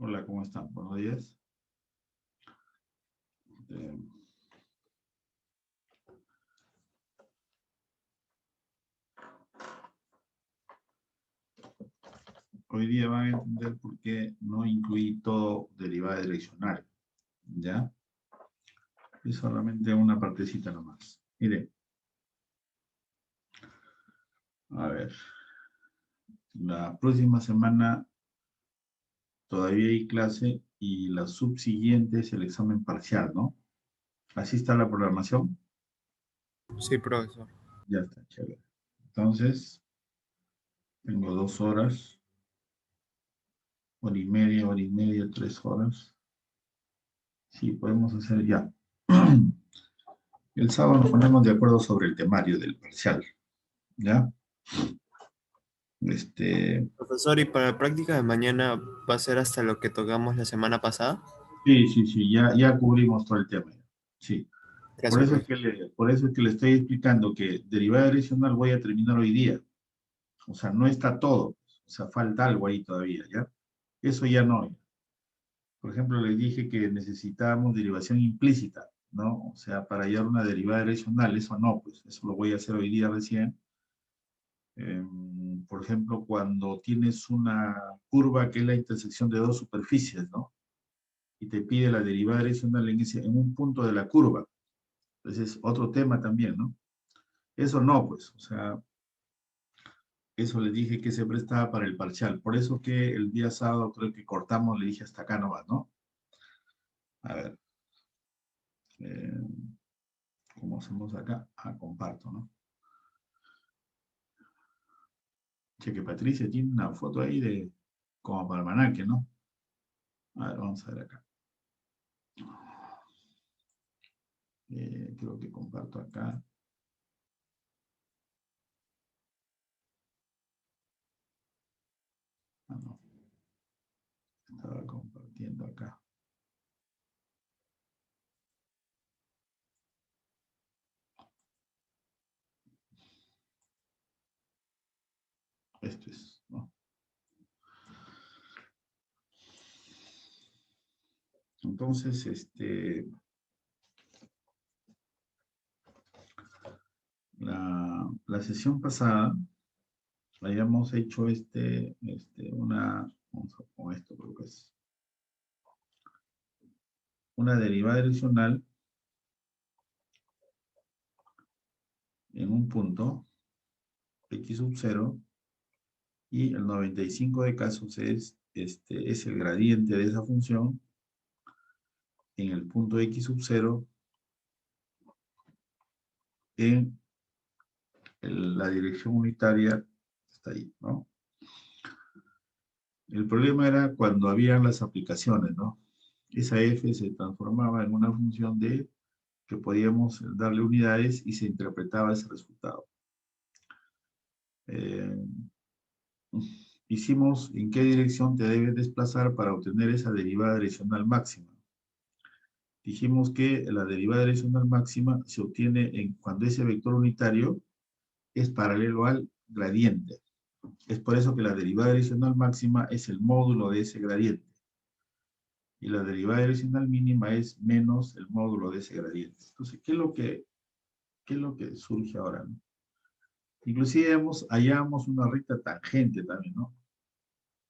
Hola, ¿cómo están? Buenos días. Eh, Hoy día van a entender por qué no incluí todo derivada direccional, ¿ya? Es solamente una partecita nomás. Mire, a ver, la próxima semana todavía hay clase y la subsiguiente es el examen parcial, ¿no? Así está la programación. Sí, profesor. Ya está, chévere. Entonces, tengo 2 horas, hora y media, 3 horas. Sí, podemos hacer ya. El sábado nos ponemos de acuerdo sobre el temario del parcial, ¿ya? Este, Profesor, ¿y para la práctica de mañana va a ser hasta lo que tocamos la semana pasada? sí, ya cubrimos todo el tema. Sí, por Gracias, eso es profesor. que por eso es que le estoy explicando que derivada direccional voy a terminar hoy día. O sea, no está todo. O sea, falta algo ahí todavía, ¿ya? Eso ya no. Por ejemplo, les dije que necesitábamos derivación implícita, ¿no? O sea, para hallar una derivada direccional, eso no, pues eso lo voy a hacer hoy día recién. Por ejemplo, cuando tienes una curva que es la intersección de dos superficies, ¿no? Y te pide la derivada direccional en un punto de la curva. Entonces es otro tema también, ¿no? Eso no, pues, o sea, eso le dije que se prestaba para el parcial. Por eso que el día sábado creo que cortamos, le dije hasta acá nomás, ¿no? A ver, eh, ¿cómo hacemos acá? Ah, comparto, ¿no? Che, que Patricia tiene una foto ahí de como para almanaque, ¿no? A ver, vamos a ver acá. Creo que comparto acá. Ah, no. Estaba compartiendo acá. Esto es, ¿no? Entonces, la sesión pasada habíamos hecho vamos a poner esto, creo que es una derivada direccional en un punto, x sub 0, y el 95 de casos es el gradiente de esa función en el punto x sub 0 en la dirección unitaria, está ahí, ¿no? El problema era cuando habían las aplicaciones, ¿no? Esa f se transformaba en una función de que podíamos darle unidades y se interpretaba ese resultado. Eh, Hicimos en qué dirección te debes desplazar para obtener esa derivada direccional máxima. Dijimos que la derivada direccional máxima se obtiene cuando ese vector unitario es paralelo al gradiente. Es por eso que la derivada direccional máxima es el módulo de ese gradiente. Y la derivada direccional mínima es menos el módulo de ese gradiente. Entonces, qué es lo que surge ahora, ¿no? Inclusive hallamos una recta tangente también, ¿no?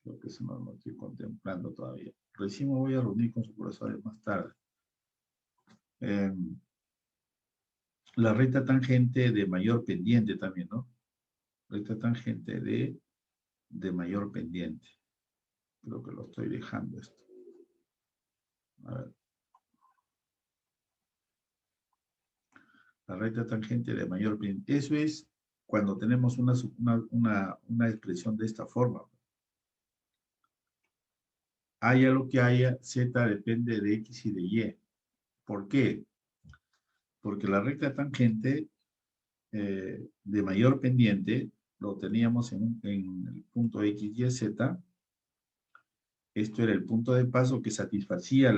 Lo que eso no lo estoy contemplando todavía. Recién me voy a reunir con su profesor más tarde. Eh, la recta tangente de mayor pendiente también, ¿no? Recta tangente de mayor pendiente. Creo que lo estoy dejando esto. A ver. La recta tangente de mayor pendiente. Eso es cuando tenemos una expresión de esta forma. Haya lo que haya, z depende de x y de y. ¿Por qué? Porque la recta tangente de mayor pendiente lo teníamos en el punto x, y, z. Esto era el punto de paso que satisfacía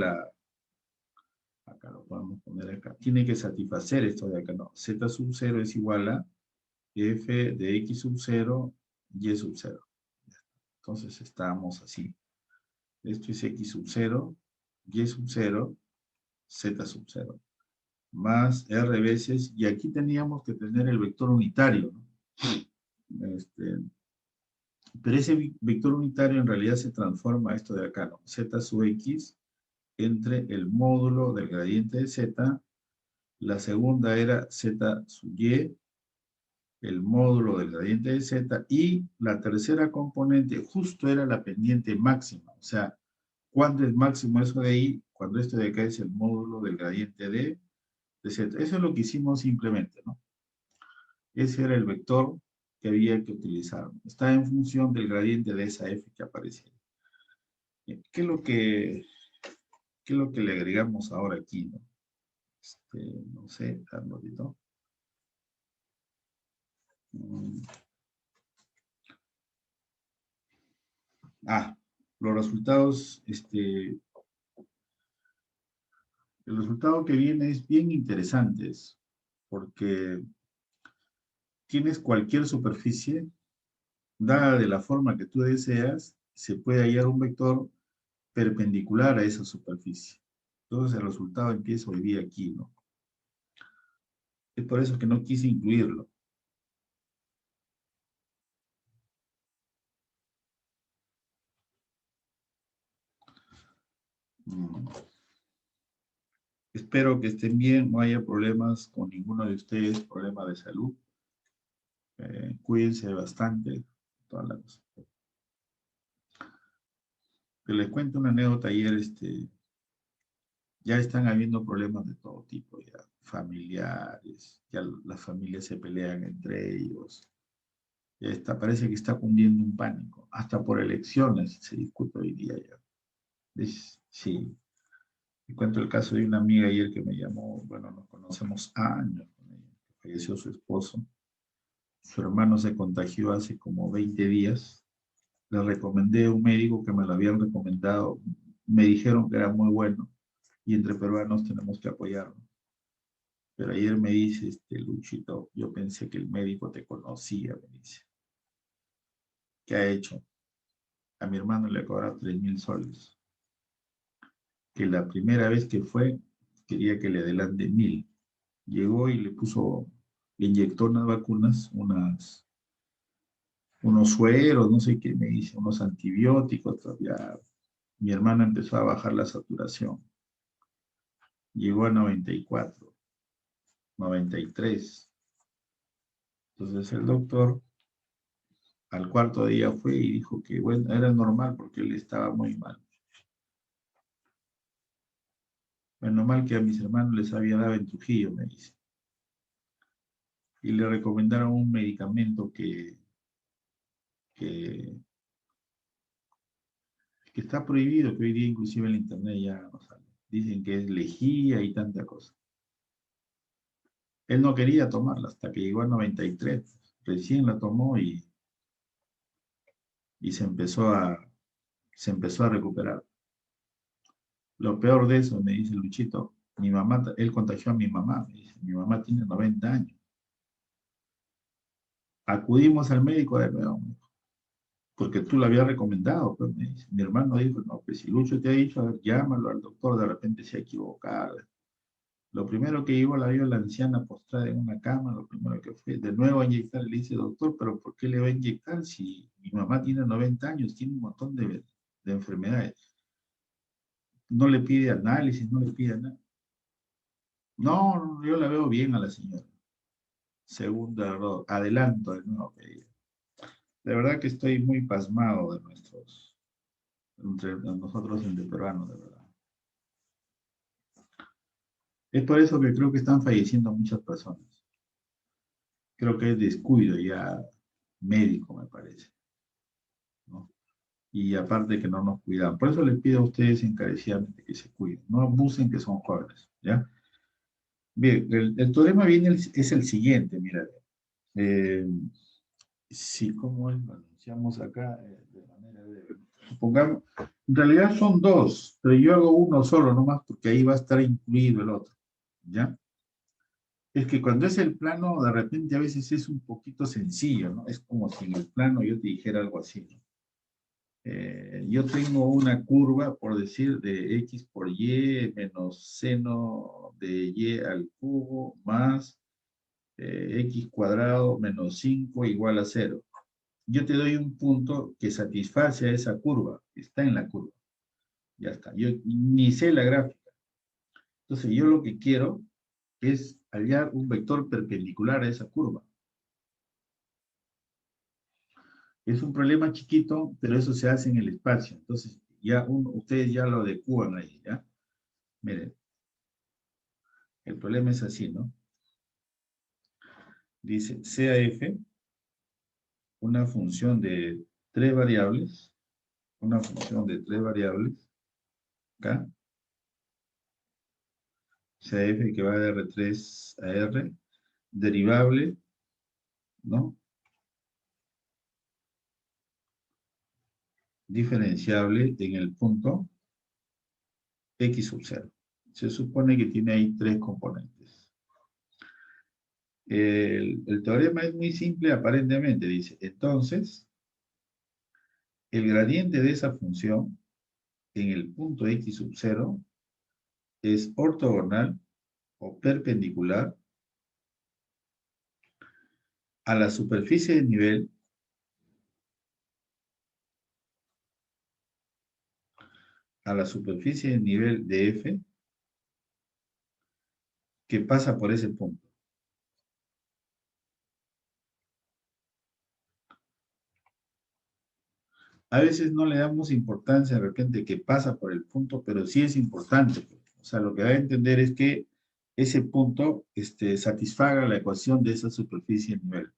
acá lo podemos poner acá, tiene que satisfacer esto de acá, no, z sub 0 es igual a f de x sub 0, y sub 0. Entonces estábamos así. Esto es X sub 0, Y sub 0, Z sub 0, más R veces, y aquí teníamos que tener el vector unitario, ¿no? Pero ese vector unitario en realidad se transforma a esto de acá, ¿no? Z sub X entre el módulo del gradiente de Z, la segunda era Z sub Y, el módulo del gradiente de Z, y la tercera componente justo era la pendiente máxima, o sea, ¿cuándo es máximo eso de ahí? Cuando esto de acá es el módulo del gradiente de Z. Eso es lo que hicimos simplemente, ¿no? Ese era el vector que había que utilizar. Está en función del gradiente de esa F que aparece. ¿Qué es lo que le agregamos ahora aquí, no? No sé, Carlosito. Mm. Los resultados, el resultado que viene es bien interesante, porque tienes cualquier superficie, dada de la forma que tú deseas, se puede hallar un vector perpendicular a esa superficie. Entonces el resultado empieza hoy día aquí, ¿no? Es por eso que no quise incluirlo. Mm. Espero que estén bien, no haya problemas con ninguno de ustedes, problema de salud. Cuídense bastante, todas las cosas. Que les cuento una anécdota ayer, ya están habiendo problemas de todo tipo, ya familiares, ya las familias se pelean entre ellos, ya está, parece que está cundiendo un pánico, hasta por elecciones se discute hoy día ya. Sí, y cuento el caso de una amiga ayer que me llamó, bueno, nos conocemos años, falleció su esposo, su hermano se contagió hace como 20 días, le recomendé a un médico que me lo habían recomendado, me dijeron que era muy bueno, y entre peruanos tenemos que apoyarlo. Pero ayer me dice, Luchito, yo pensé que el médico te conocía, me dice. ¿Qué ha hecho? A mi hermano le ha cobrado 3.000 soles. Que la primera vez que fue, quería que le adelante 1.000. Llegó y le inyectó unas vacunas, unos sueros, no sé qué me dice, unos antibióticos. Ya, mi hermana empezó a bajar la saturación. Llegó a 94, 93. Entonces el doctor al cuarto día fue y dijo que, bueno, era normal porque él estaba muy mal. Menos mal que a mis hermanos les había dado en Trujillo, me dice. Y le recomendaron un medicamento que, que está prohibido, que hoy día inclusive en la internet ya no sale. Dicen que es lejía y tanta cosa. Él no quería tomarla hasta que llegó a 93. Recién la tomó y se empezó a recuperar. Lo peor de eso, me dice Luchito, mi mamá, él contagió a mi mamá, me dice, mi mamá tiene 90 años. Acudimos al médico de nuevo, porque tú lo habías recomendado, pues me dice. Mi hermano dijo, no, pues si Lucho te ha dicho, a ver, llámalo al doctor, de repente se ha equivocado. Lo primero que llegó la vio la anciana postrada en una cama, lo primero que fue de nuevo a inyectar, le dice, doctor, pero ¿por qué le va a inyectar si mi mamá tiene 90 años, tiene un montón de enfermedades? No le pide análisis, no le pide nada. No, yo la veo bien a la señora. Segunda error, adelanto de nuevo pedido. De verdad que estoy muy pasmado de entre nosotros entre peruanos, de verdad. Es por eso que creo que están falleciendo muchas personas. Creo que es descuido ya médico, me parece, ¿no? Y aparte que no nos cuidan. Por eso les pido a ustedes encarecidamente que se cuiden. No abusen que son jóvenes, ¿ya? Bien, el teorema es el siguiente, mira. Eh, sí, ¿cómo es? Lo anunciamos acá de manera de... Supongamos, en realidad son dos, pero yo hago uno solo nomás porque ahí va a estar incluido el otro, ¿ya? Es que cuando es el plano, de repente a veces es un poquito sencillo, ¿no? Es como si en el plano yo te dijera algo así, ¿no? Yo tengo una curva, por decir, de x por y menos seno de y al cubo más x cuadrado menos 5 igual a 0. Yo te doy un punto que satisface a esa curva, está en la curva. Ya está. Yo ni sé la gráfica. Entonces, yo lo que quiero es hallar un vector perpendicular a esa curva. Es un problema chiquito, pero eso se hace en el espacio. Entonces, ustedes ya lo adecúan ahí, ¿ya? Miren, el problema es así, ¿no? Dice CAF, una función de 3 variables, acá, CAF que va de R3 a R, derivable, ¿no? Diferenciable en el punto x sub 0. Se supone que tiene ahí 3 componentes. El teorema es muy simple aparentemente, dice. Entonces, el gradiente de esa función en el punto x sub 0 es ortogonal o perpendicular a la superficie de nivel de f que pasa por ese punto. A veces no le damos importancia de repente que pasa por el punto, pero sí es importante. O sea, lo que da a entender es que ese punto satisfaga la ecuación de esa superficie de nivel.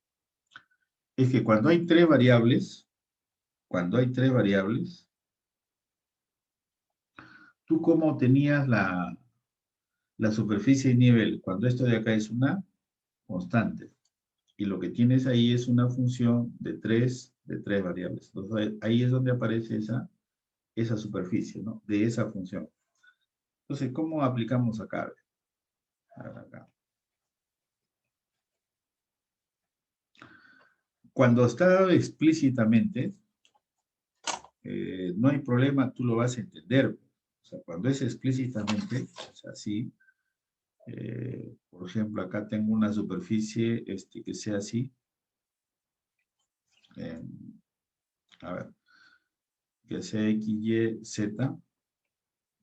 Es que cuando hay tres variables, ¿tú cómo tenías la superficie de nivel? Cuando esto de acá es una constante. Y lo que tienes ahí es una función de tres variables. Entonces, ahí es donde aparece esa superficie, ¿no? De esa función. Entonces, ¿cómo aplicamos acá? Acá. Cuando está dado explícitamente, no hay problema, tú lo vas a entender. O sea, cuando es explícitamente, o sea, así, por ejemplo, acá tengo una superficie que sea así. Eh, a ver, que sea x, y, z,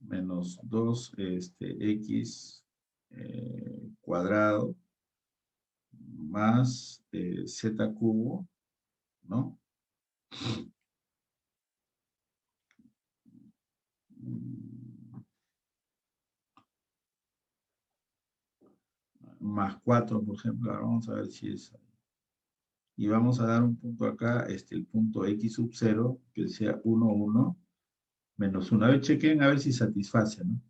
menos 2x cuadrado más z cubo, ¿no? Más 4, por ejemplo. Ahora vamos a ver si es. Y vamos a dar un punto acá, el punto x sub 0, que sea 1, 1, menos 1. A ver, chequen a ver si satisface, ¿no?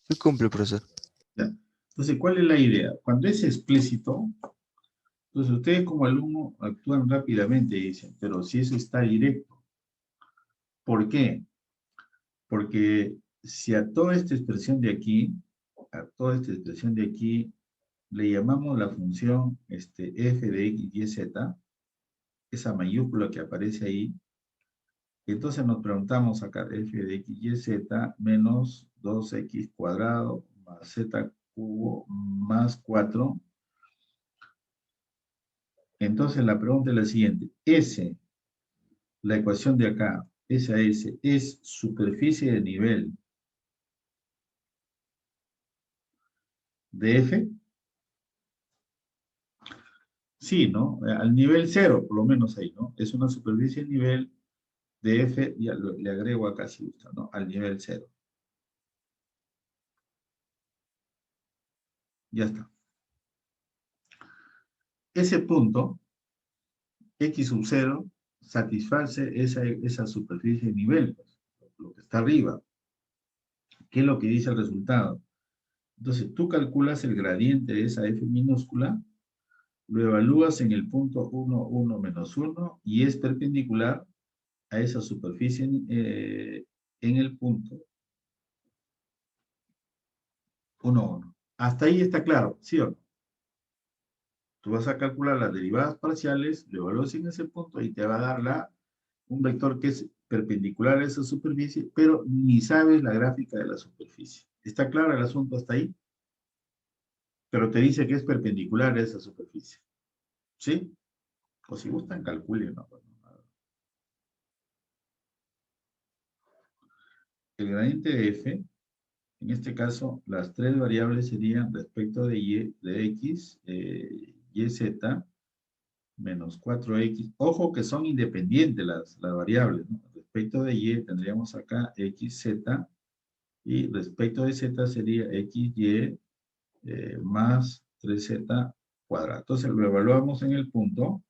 Sí cumple, profesor. Ya. Entonces, ¿cuál es la idea? Cuando es explícito, entonces ustedes como alumno actúan rápidamente y dicen, pero si eso está directo. ¿Por qué? Porque si a toda esta expresión de aquí, le llamamos la función f de x, y, z, esa mayúscula que aparece ahí, entonces nos preguntamos acá, f de x, y, z menos 2x cuadrado más z cubo más 4. Entonces la pregunta es la siguiente, S, la ecuación de acá, esa S, ¿es superficie de nivel de f? Sí, ¿no? Al nivel 0, por lo menos ahí, ¿no? Es una superficie de nivel de f, ya le agrego acá si gusta, ¿no? Al nivel 0. Ya está. Ese punto, x sub 0, satisface esa superficie de nivel, pues, lo que está arriba. ¿Qué es lo que dice el resultado? Entonces, tú calculas el gradiente de esa f minúscula lo evalúas en el punto 1, 1, menos 1 y es perpendicular a esa superficie en el punto 1, 1. Hasta ahí está claro, ¿sí o no? Tú vas a calcular las derivadas parciales, lo evalúas en ese punto y te va a dar un vector que es perpendicular a esa superficie, pero ni sabes la gráfica de la superficie. ¿Está claro el asunto hasta ahí? Pero te dice que es perpendicular a esa superficie. ¿Sí? O si gustan, calculen. ¿No? El gradiente de f, en este caso, las tres variables serían respecto de y, de x, yz, menos 4x. Ojo que son independientes las variables, ¿no? Respecto de y tendríamos acá xz y respecto de z sería xy más 3z cuadrado. Entonces lo evaluamos en el punto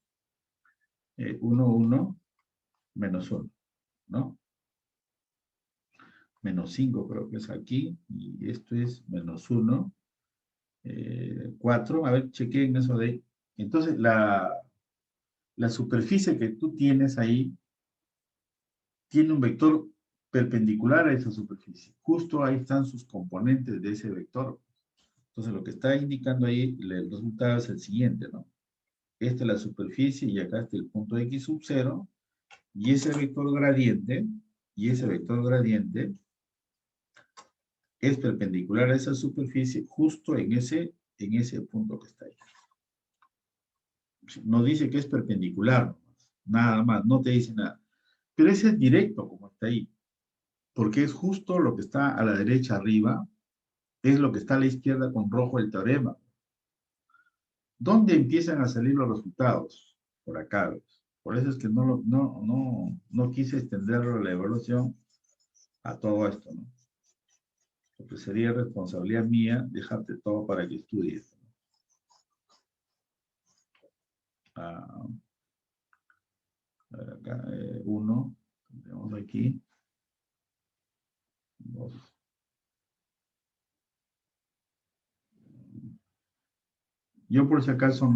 1, 1, menos 1, ¿no? Menos 5 creo que es aquí, y esto es menos 1, 4. A ver, chequen eso de ahí. Entonces la superficie que tú tienes ahí tiene un vector perpendicular a esa superficie. Justo ahí están sus componentes de ese vector. Entonces, lo que está indicando ahí, el resultado es el siguiente, ¿no? Esta es la superficie y acá está el punto X sub 0, y ese vector gradiente, es perpendicular a esa superficie justo en ese punto que está ahí. No dice que es perpendicular, nada más, no te dice nada. Pero ese es directo, como está ahí, porque es justo lo que está a la derecha arriba, es lo que está a la izquierda con rojo el teorema. ¿Dónde empiezan a salir los resultados? Por acá, ¿ves? Por eso es que no quise extender la evaluación a todo esto, ¿no? Porque sería responsabilidad mía dejarte todo para que estudies. Ah, a ver acá, 1, tenemos aquí, 2. Yo por si acaso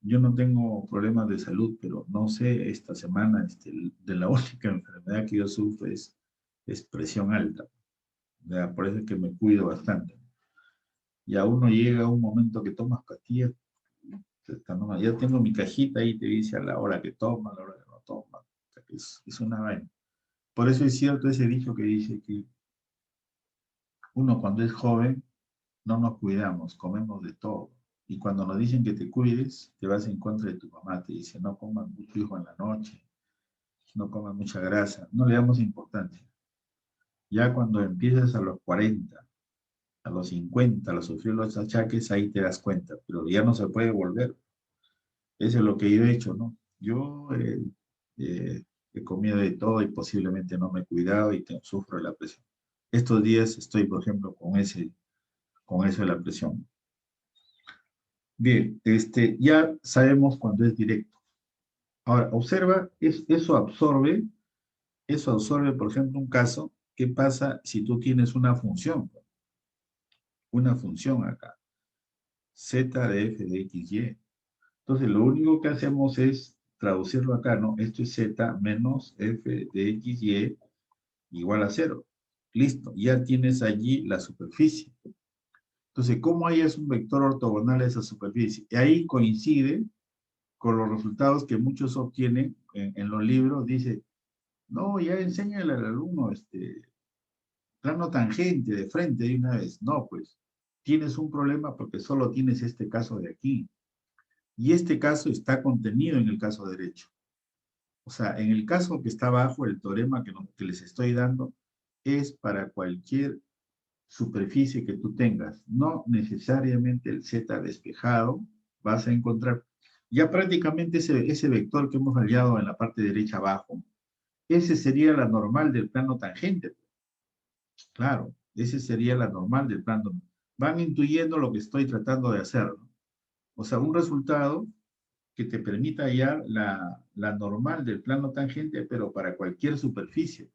yo no tengo problemas de salud, pero no sé, esta semana de la única enfermedad que yo sufro es presión alta. ¿Ya? Por eso es que me cuido bastante. Y a uno llega un momento que tomas pastillas, ya tengo mi cajita ahí, te dice a la hora que toma, a la hora que no toma. O sea, que es una vaina. Por eso es cierto ese dicho que dice que uno cuando es joven no nos cuidamos, comemos de todo. Y cuando nos dicen que te cuides, te vas en contra de tu mamá, te dice no comas mucho hijo en la noche, no comas mucha grasa, no le damos importancia. Ya cuando empiezas a los 40, a los 50, a sufrir los achaques, ahí te das cuenta, pero ya no se puede volver. Eso es lo que yo he hecho, ¿no? Yo he comido de todo y posiblemente no me he cuidado y sufro de la presión. Estos días estoy, por ejemplo, con eso de la presión. Bien, ya sabemos cuando es directo. Ahora, observa, eso absorbe, por ejemplo, un caso. ¿Qué pasa si tú tienes una función? Una función acá, z de f de x, y. Entonces, lo único que hacemos es traducirlo acá, ¿no? Esto es z menos f de x, y igual a 0. Listo, ya tienes allí la superficie. Entonces, ¿cómo hayas un vector ortogonal a esa superficie? Y ahí coincide con los resultados que muchos obtienen en los libros. Dice, no, ya enséñale al alumno plano tangente de frente de una vez. No, pues, tienes un problema porque solo tienes este caso de aquí. Y este caso está contenido en el caso derecho. O sea, en el caso que está abajo, el teorema que les estoy dando es para cualquier superficie que tú tengas. No necesariamente el z despejado vas a encontrar. Ya prácticamente ese vector que hemos hallado en la parte derecha abajo, ese sería la normal del plano tangente. Claro, ese sería la normal del plano. Van intuyendo lo que estoy tratando de hacer, ¿no? O sea, un resultado que te permita hallar la normal del plano tangente, pero para cualquier superficie.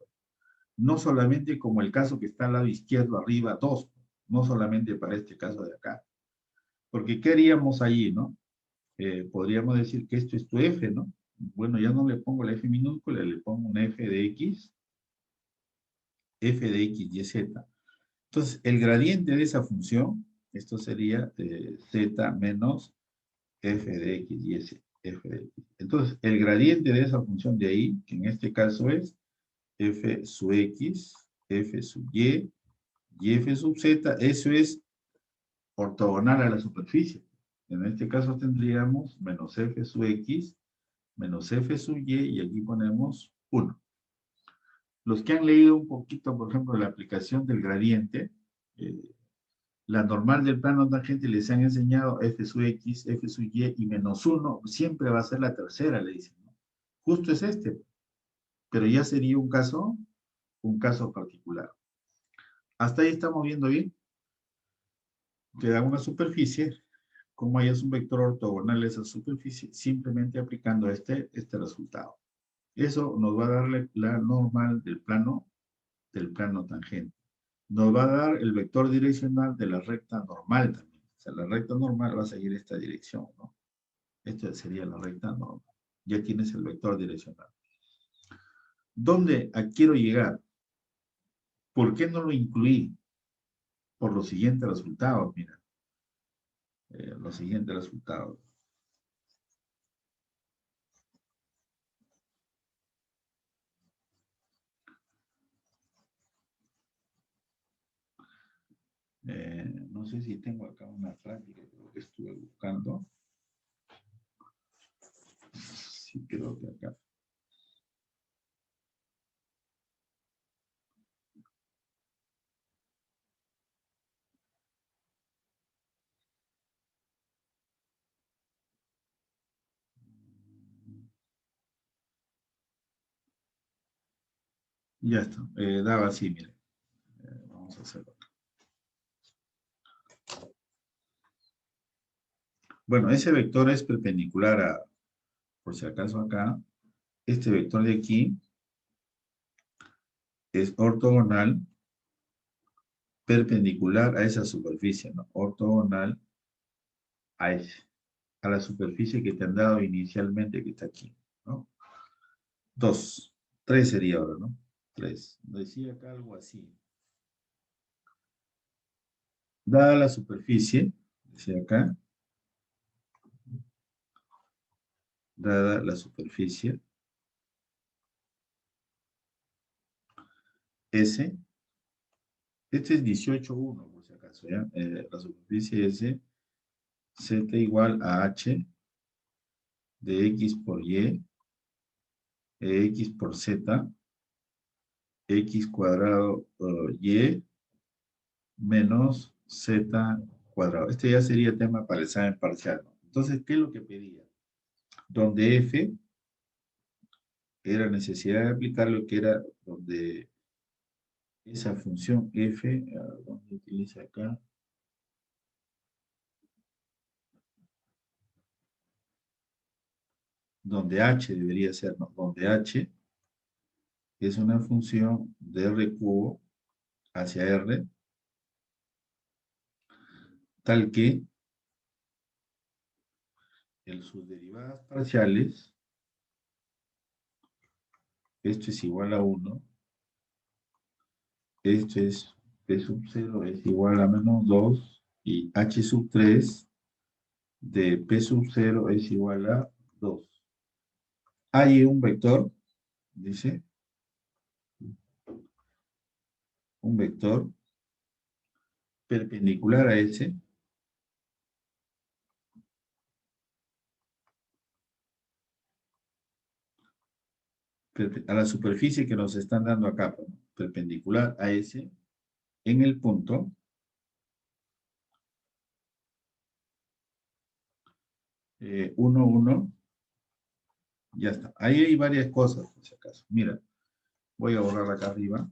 No solamente como el caso que está al lado izquierdo arriba, 2, no solamente para este caso de acá. Porque ¿qué haríamos allí, no? podríamos decir que esto es tu f, ¿no? Bueno, ya no le pongo la f minúscula, le pongo una f de x y z. Entonces, el gradiente de esa función, esto sería z menos f de x y s, f de x. Entonces, el gradiente de esa función de ahí, que en este caso es f sub x, f sub y f sub z, eso es ortogonal a la superficie. En este caso tendríamos menos f sub x, menos f sub y aquí ponemos 1. Los que han leído un poquito, por ejemplo, la aplicación del gradiente, la normal del plano tangente les han enseñado f sub x, f sub y menos 1, siempre va a ser la tercera, le dicen, ¿no? Justo es este, pero ya sería un caso particular. Hasta ahí estamos viendo bien. Te da una superficie, como hayas un vector ortogonal a esa superficie, simplemente aplicando este resultado. Eso nos va a dar la normal del plano tangente. Nos va a dar el vector direccional de la recta normal también. O sea, la recta normal va a seguir esta dirección, ¿no? Esto sería la recta normal. Ya tienes el vector direccional. ¿Dónde quiero llegar? ¿Por qué no lo incluí? Por los siguientes resultados, mira. Los siguientes resultados. No sé si tengo acá una práctica que estuve buscando. Sí, creo que acá. Ya está. Daba así, mire. Vamos a hacerlo. Bueno, ese vector es perpendicular a, por si acaso acá, este vector de aquí es ortogonal perpendicular a esa superficie, ¿no? Ortogonal a la superficie que te han dado inicialmente que está aquí, ¿no? 2. 3 sería ahora, ¿no? 3. Decía acá algo así. Dada la superficie, decía acá, dada la superficie S, este es 18,1 por si acaso, ¿ya? La superficie S, Z igual a H de X por Y, X por Z, X cuadrado Y menos Z cuadrado. Este ya sería tema para el examen parcial, ¿no? Entonces, ¿qué es lo que pedía? Donde F era necesidad de aplicar lo que era donde esa función F, ¿dónde utiliza acá? Donde H debería ser, ¿no? Donde H es una función de R cubo hacia R, tal que sus derivadas parciales, esto es igual a 1, esto es P sub 0 es igual a menos 2 y H sub 3 de P sub 0 es igual a 2. Hay un vector, dice, un vector perpendicular a ese, a la superficie que nos están dando acá, perpendicular a ese, en el punto 1, 1, ya está. Ahí hay varias cosas, por si acaso. Mira, voy a borrar acá arriba.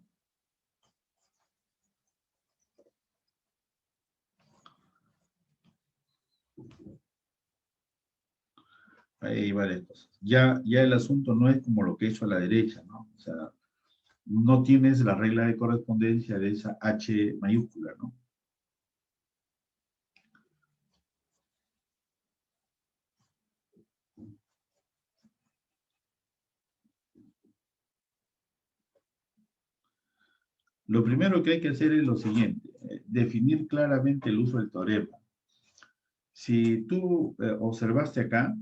Ahí hay varias cosas. Ya el asunto no es como lo que he hecho a la derecha, ¿no? O sea, no tienes la regla de correspondencia de esa H mayúscula, ¿no? Lo primero que hay que hacer es lo siguiente, definir claramente el uso del teorema. Si tú observaste acá,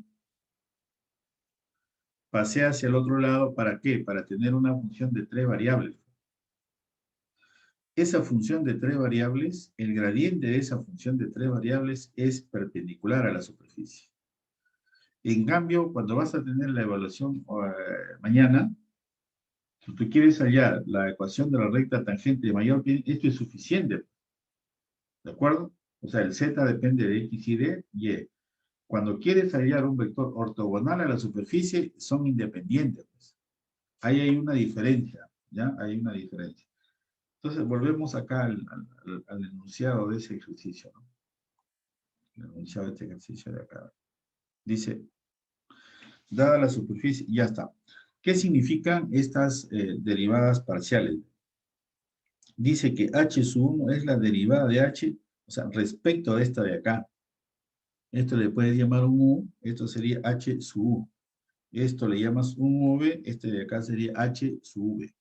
pasé hacia el otro lado, ¿para qué? Para tener una función de 3 variables. Esa función de 3 variables, el gradiente de esa función de 3 variables es perpendicular a la superficie. En cambio, cuando vas a tener la evaluación mañana, si tú quieres hallar la ecuación de la recta tangente de mayor bien, esto es suficiente. ¿De acuerdo? O sea, el z depende de x y de y. Cuando quieres hallar un vector ortogonal a la superficie, son independientes. Pues. Ahí hay una diferencia, ¿ya? Hay una diferencia. Entonces, volvemos acá al enunciado de ese ejercicio, ¿no? El enunciado de este ejercicio de acá. Dice, dada la superficie, ya está. ¿Qué significan estas derivadas parciales? Dice que h sub 1 es la derivada de h, o sea, respecto de esta de acá. Esto le puedes llamar un u, esto sería h sub u. Esto le llamas un v, este de acá sería h sub v.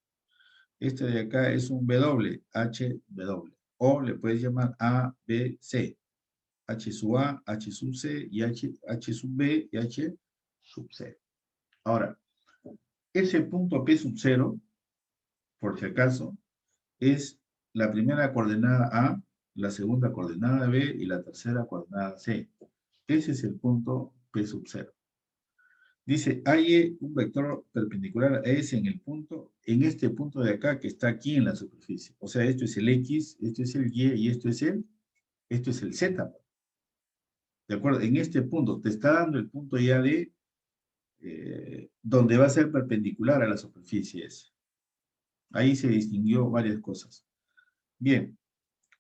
Este de acá es un w, h w. O le puedes llamar a, b, c. h sub a, h sub c, y h sub b, y h sub c. Ahora, ese punto p sub 0, por si acaso, es la primera coordenada A, la segunda coordenada B y la tercera coordenada C. Ese es el punto P sub 0. Dice, hay un vector perpendicular a S en este punto de acá que está aquí en la superficie. O sea, esto es el X, esto es el Y y esto es el Z. ¿De acuerdo? En este punto, te está dando el punto ya de donde va a ser perpendicular a la superficie S. Ahí se distinguió varias cosas. Bien,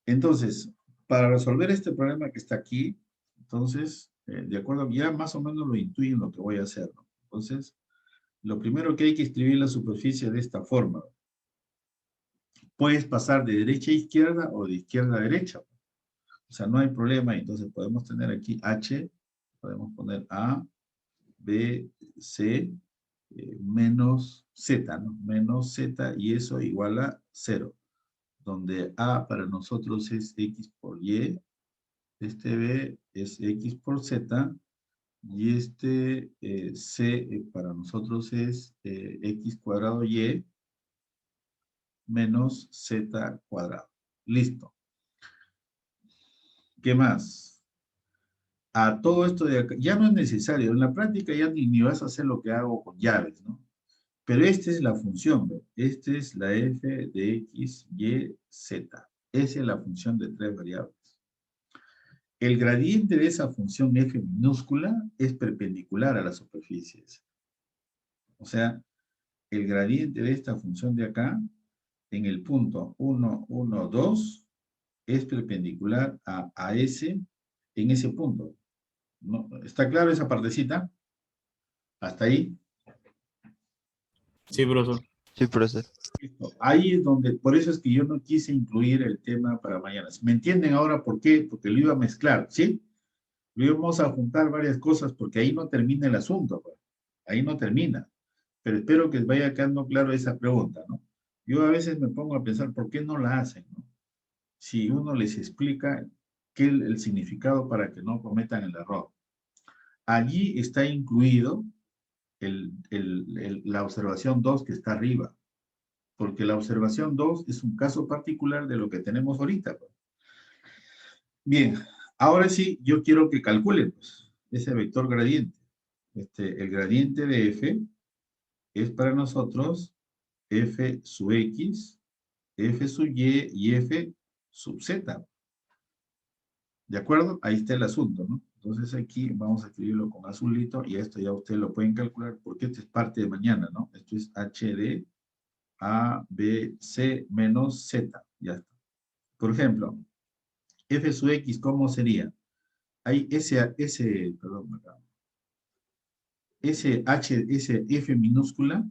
entonces, para resolver este problema que está aquí, entonces, de acuerdo, ya más o menos lo intuyen lo que voy a hacer, ¿no? Entonces, lo primero que hay que escribir la superficie de esta forma. Puedes pasar de derecha a izquierda o de izquierda a derecha. O sea, no hay problema. Entonces, podemos tener aquí H, podemos poner A, B, C, menos Z, ¿no? Menos Z, y eso igual a 0. Donde A para nosotros es X por Y, este B es X por Z, y este C para nosotros es X cuadrado Y menos Z cuadrado. Listo. ¿Qué más? A todo esto de acá, ya no es necesario, en la práctica ya ni vas a hacer lo que hago con llaves, ¿no? Pero esta es la función, ¿no? Esta es la f de X, Y, Z. Esa es la función de 3 variables. El gradiente de esa función f minúscula es perpendicular a la superficie. O sea, el gradiente de esta función de acá, en el punto 1, 1, 2, es perpendicular a S en ese punto. ¿No? ¿Está claro esa partecita? ¿Hasta ahí? Sí, profesor. Sí, profesor. Listo. Ahí es donde, por eso es que yo no quise incluir el tema para mañana. ¿Me entienden ahora por qué? Porque lo iba a mezclar, ¿sí? Lo íbamos a juntar varias cosas porque ahí no termina el asunto, pues. Ahí no termina. Pero espero que vaya quedando claro esa pregunta, ¿no? Yo a veces me pongo a pensar, ¿por qué no la hacen, no? Si uno les explica qué es el significado para que no cometan el error. Allí está incluido la observación 2 que está arriba, porque la observación 2 es un caso particular de lo que tenemos ahorita. Pues. Bien, ahora sí, yo quiero que calculen pues, ese vector gradiente. El gradiente de f es para nosotros f sub x, f sub y f sub z. ¿De acuerdo? Ahí está el asunto, ¿no? Entonces aquí vamos a escribirlo con azulito y esto ya ustedes lo pueden calcular porque esto es parte de mañana, ¿no? Esto es HD A, B, C menos Z. Ya está. Por ejemplo, f sub x, ¿cómo sería? Hay ese f minúscula,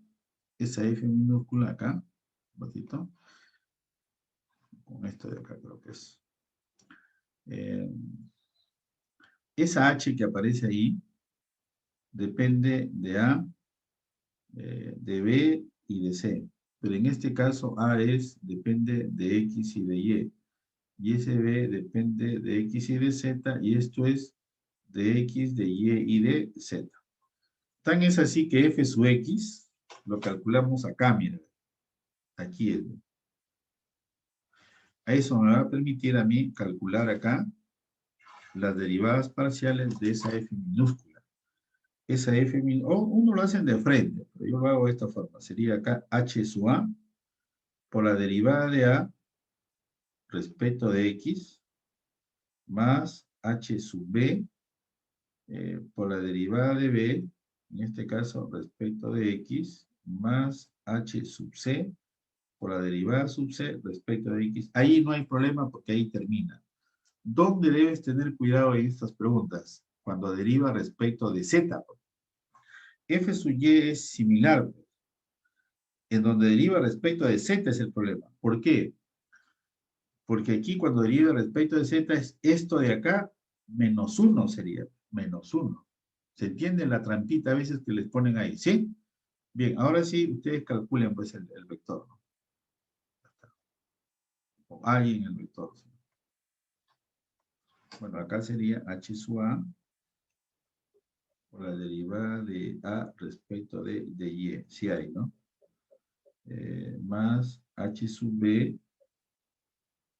esa f minúscula acá, un ratito, con esto de acá creo que es. Esa h que aparece ahí depende de A, de B y de C. Pero en este caso A depende de X y de Y. Y ese B depende de X y de Z, y esto es de X, de Y y de Z. Tan es así que F sub X lo calculamos acá, mira. Aquí es. A eso me va a permitir a mí calcular acá las derivadas parciales de esa F minúscula. Esa F minúscula, uno lo hacen de frente, pero yo lo hago de esta forma. Sería acá H sub A por la derivada de A respecto de X más H sub B por la derivada de B, en este caso respecto de X, más H sub C por la derivada sub C respecto de X. Ahí no hay problema porque ahí termina. ¿Dónde debes tener cuidado en estas preguntas? Cuando deriva respecto de Z. F sub Y es similar. En donde deriva respecto de Z es el problema. ¿Por qué? Porque aquí cuando deriva respecto de Z es esto de acá, menos 1 sería, menos 1. ¿Se entiende la trampita a veces que les ponen ahí? ¿Sí? Bien, ahora sí, ustedes calculen pues el vector, ¿no? O ahí en el vector, ¿sí? Bueno, acá sería H sub A por la derivada de A respecto de Y, sí hay, ¿no? Más H sub B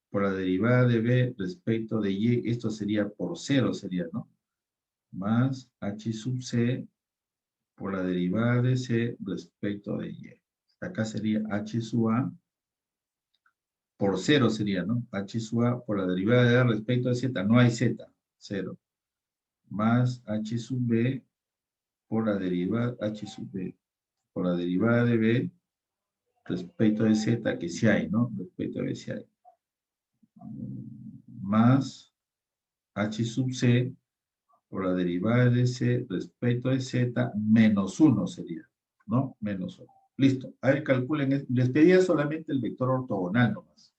por la derivada de B respecto de Y, esto sería por 0, sería, ¿no? Más H sub C por la derivada de C respecto de Y. Acá sería H sub A por 0 sería, ¿no? H sub A por la derivada de A respecto de Z, no hay Z, 0. Más H sub B por la derivada, H sub B, por la derivada de B respecto de Z, que sí hay, ¿no? Respecto de B sí hay. Más H sub C por la derivada de C respecto de Z menos 1 sería, ¿no? Menos 1. Listo. A ver, calculen. Les pedía solamente el vector ortogonal nomás.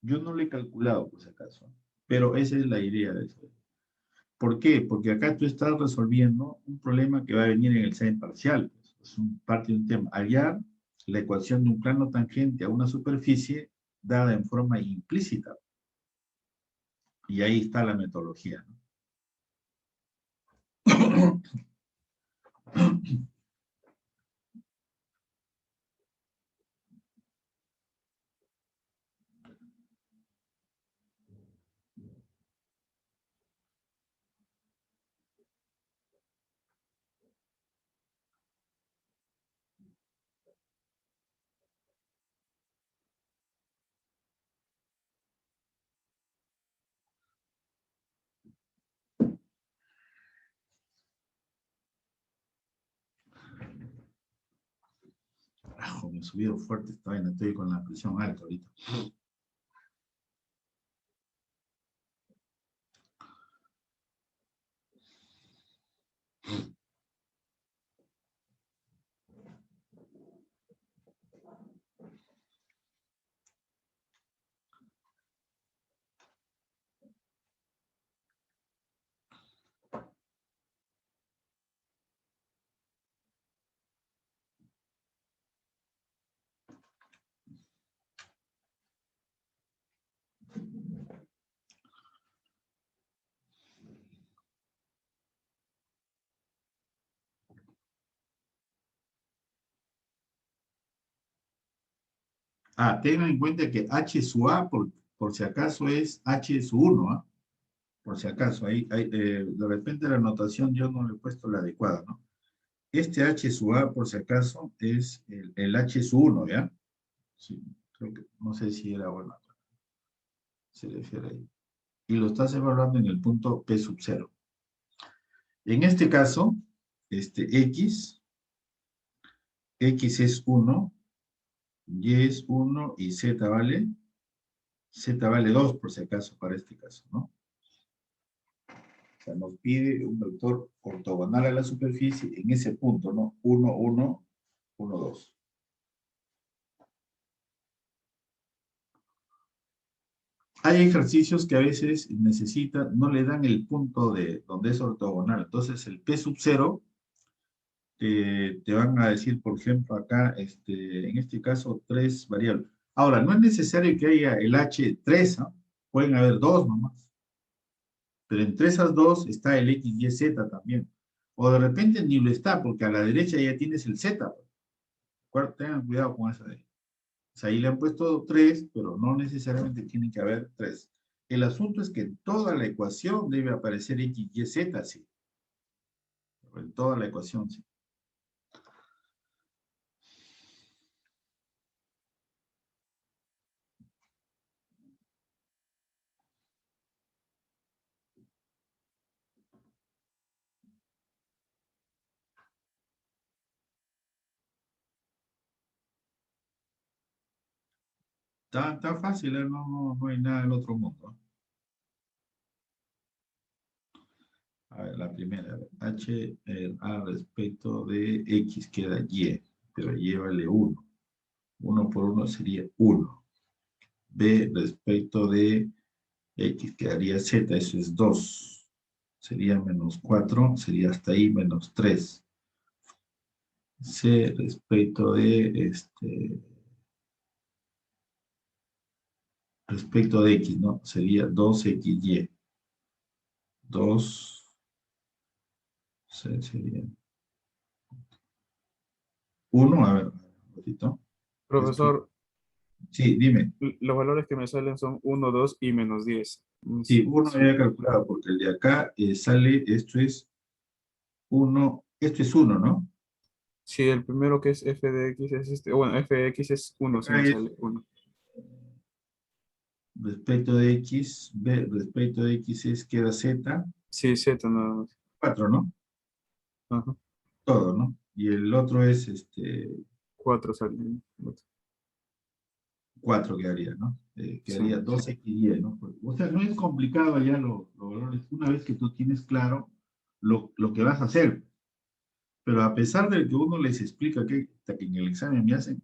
Yo no lo he calculado, por si acaso, pero esa es la idea de eso. ¿Por qué? Porque acá tú estás resolviendo un problema que va a venir en el examen parcial. Es parte de un tema. Hallar la ecuación de un plano tangente a una superficie dada en forma implícita. Y ahí está la metodología, ¿no? Carajo, me he subido fuerte esta vaina, estoy con la presión alta ahorita. Ah, tengan en cuenta que H sub A, por si acaso, es H sub 1, ¿ah? Por si acaso, de repente la notación yo no le he puesto la adecuada, ¿no? Este H sub A, por si acaso, es el H sub 1, ¿ya? Sí, creo que, no sé si era bueno, se refiere ahí. Y lo estás evaluando en el punto P sub 0. En este caso, X es 1, Y es 1 y Z vale 2 por si acaso para este caso, ¿no? O sea, nos pide un vector ortogonal a la superficie en ese punto, ¿no? 1, 1, 1, 2. Hay ejercicios que a veces necesitan, no le dan el punto de donde es ortogonal. Entonces, el P sub 0 te van a decir, por ejemplo, acá, en este caso, tres variables. Ahora, no es necesario que haya el H3, ¿no? Pueden haber dos nomás, pero entre esas dos está el X, Y, Z también. O de repente ni lo está, porque a la derecha ya tienes el Z. Tengan cuidado con esa de ahí. O sea, ahí le han puesto tres, pero no necesariamente tiene que haber tres. El asunto es que en toda la ecuación debe aparecer X, Y, Z, sí. En toda la ecuación, sí. Tan fácil, ¿eh? No hay nada del otro mundo. A ver, la primera, H a respecto de X queda Y, pero Y vale 1. 1 por 1 sería 1. B respecto de X quedaría Z, eso es 2. Sería menos 4, sería hasta ahí menos 3. C respecto de respecto de X, ¿no? Sería 2XY. 2 sería 1, a ver, un ratito. Esto, Profesor, sí, dime. los valores que me salen son 1, 2 y menos 10. Sí, 1 ya he calculado, porque el de acá sale, esto es 1, ¿no? Sí, el primero que es f de x es este, bueno, f de x es 1, si Acá me es sale 1. respecto de X, B respecto de X queda Z, Sí, z nada más. 4, ¿no? Ajá, Todo, ¿no? Y el otro es 4 sale. 4 quedaría, ¿no? Sí, Quedaría 2XY, ¿no? O sea, no es complicado ya los valores, una vez que tú tienes claro lo que vas a hacer. Pero a pesar de que uno les explica que en el examen me hacen,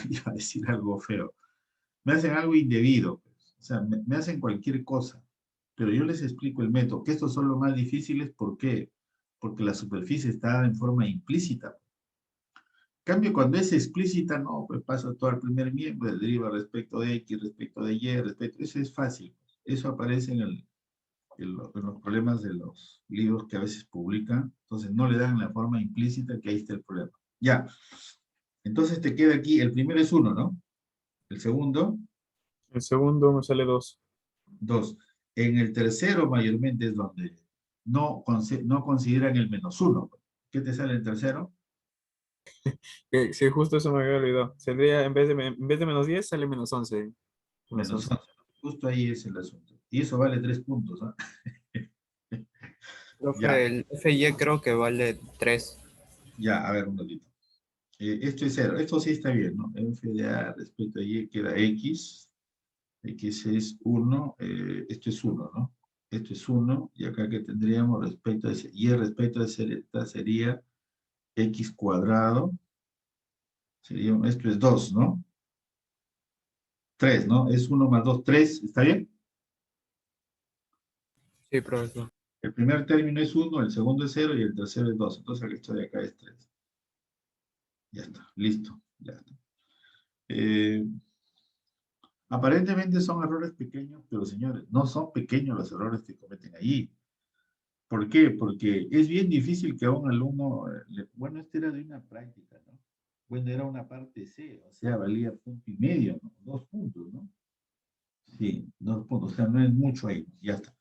iba a decir algo feo, me hacen algo indebido, pues. O sea, me hacen cualquier cosa, pero yo les explico el método, que estos son los más difíciles, ¿por qué? Porque la superficie está dada en forma implícita. En cambio, cuando es explícita, no, pues pasa todo al primer miembro, deriva respecto de X, respecto de Y, eso es fácil. Eso aparece en los problemas de los libros que a veces publican, entonces no le dan la forma implícita, que ahí está el problema. Ya, entonces te queda aquí, el primero es 1, ¿no? El segundo, el segundo me sale 2. 2. En el tercero mayormente es donde no consideran el menos 1. ¿Qué te sale en tercero? Sí, justo eso me había olvidado. Saldría, en vez de menos 10, sale menos 11. Menos Menos 11. 11. Justo ahí es el asunto. Y eso vale 3 puntos, ¿ah? Profe, Ya, el FY creo que vale 3. ya, a ver un ratito. Esto es 0. Esto sí está bien, ¿no? F de A respecto a Y queda X. X es 1. Esto es 1, ¿no? Esto es 1. Y acá que tendríamos respecto a ese. Y respecto a Z sería X cuadrado. Esto es 2, ¿no? 3, ¿no? Es 1 más 2, 3. ¿Está bien? Sí, profesor. El primer término es 1, el segundo es 0 y el tercero es 2. Entonces esto de acá es 3. Ya está, listo. Ya está. Eh, Aparentemente son errores pequeños, pero señores, no son pequeños los errores que cometen ahí. ¿Por qué? Porque es bien difícil que a un alumno, bueno, este era de una práctica, ¿no? Bueno, era una parte C, o sea, valía punto y medio, ¿no? 2 puntos, ¿no? Sí, 2 puntos, o sea, no es mucho ahí, ya está.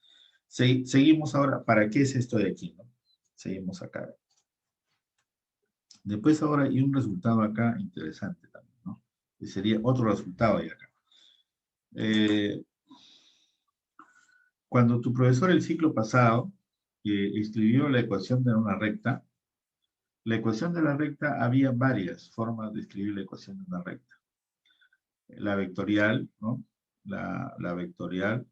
Seguimos ahora, ¿para qué es esto de aquí, no? Seguimos acá. Después ahora hay un resultado acá interesante también, ¿no? Que sería otro resultado ahí acá. Eh, Cuando tu profesor el ciclo pasado escribió la ecuación de una recta, la ecuación de la recta había varias formas de escribir la ecuación de una recta. La vectorial, ¿no? La vectorial,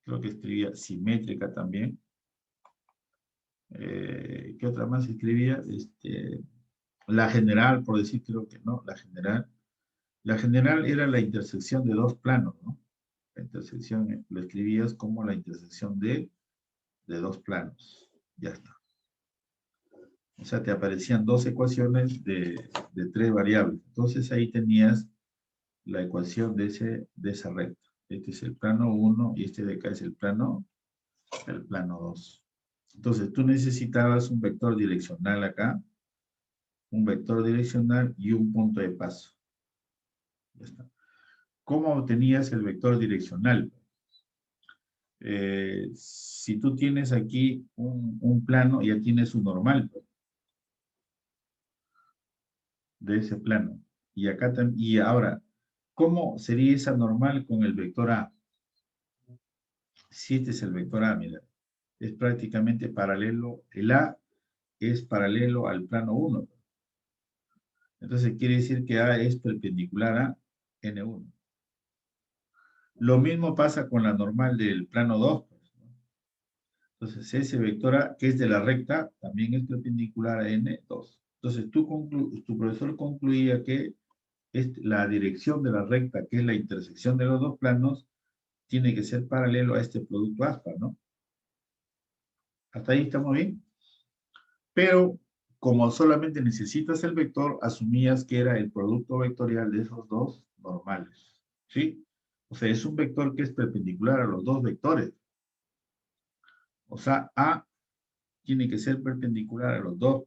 creo que escribía simétrica también. ¿Qué otra más escribía? La general, por decir, creo que no, la general. La general era la intersección de dos planos, ¿no? La intersección lo escribías como la intersección de dos planos. Ya está. O sea, te aparecían dos ecuaciones de tres variables. Entonces ahí tenías la ecuación de esa recta. Este es el plano 1 y este de acá es el plano 2. Entonces tú necesitabas un vector direccional acá, un vector direccional y un punto de paso. Ya está. ¿Cómo obtenías el vector direccional? Si tú tienes aquí un plano, ya tienes un normal de ese plano. Y acá y ahora, ¿cómo sería esa normal con el vector A? Si este es el vector A, mira, es prácticamente paralelo, el A es paralelo al plano 1. Entonces quiere decir que A es perpendicular a N1. Lo mismo pasa con la normal del plano 2. Entonces ese vector A, que es de la recta, también es perpendicular a N2. Entonces tu profesor concluía que la dirección de la recta, que es la intersección de los dos planos, tiene que ser paralelo a este producto aspa, ¿no? Hasta ahí estamos bien. Pero como solamente necesitas el vector, asumías que era el producto vectorial de esos dos normales, ¿sí? O sea, es un vector que es perpendicular a los dos vectores. O sea, A tiene que ser perpendicular a los dos.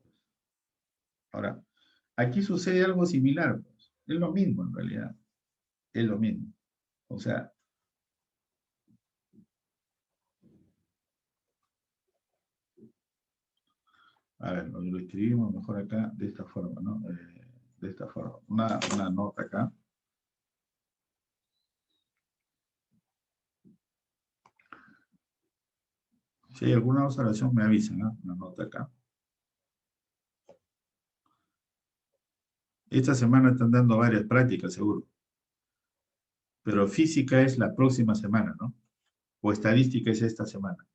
Ahora, aquí sucede algo similar, pues. Es lo mismo en realidad. Es lo mismo. O sea, a ver, lo escribimos mejor acá de esta forma, ¿no? De esta forma. Una nota acá. Si hay alguna observación, me avisan, ¿no? Una nota acá. Esta semana están dando varias prácticas, seguro. Pero física es la próxima semana, ¿no? O estadística es esta semana.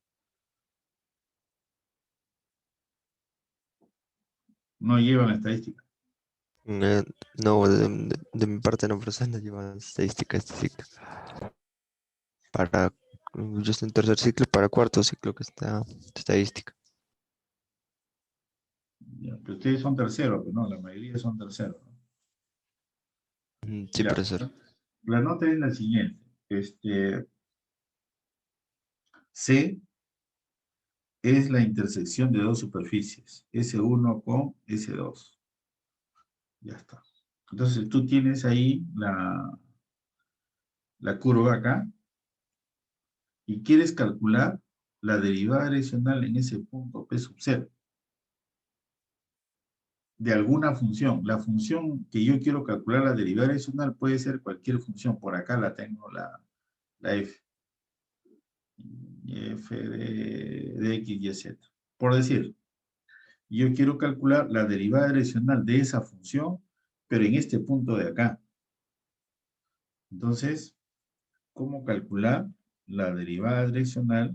No llevan estadística. No, de mi parte no, profesor, no llevan estadística este ciclo. Para, yo estoy en tercer ciclo, para cuarto ciclo que está estadística. Ya, pero ustedes son terceros, pero no, la mayoría son terceros, ¿no? Sí, Ya, profesor. la nota es la siguiente. C es la intersección de dos superficies, S1 con S2. Ya está. Entonces tú tienes ahí la curva acá y quieres calcular la derivada direccional en ese punto P sub 0 de alguna función. La función que yo quiero calcular, la derivada direccional, puede ser cualquier función. Por acá la tengo, la f. F de x y z. Por decir, yo quiero calcular la derivada direccional de esa función, pero en este punto de acá. Entonces, ¿cómo calcular la derivada direccional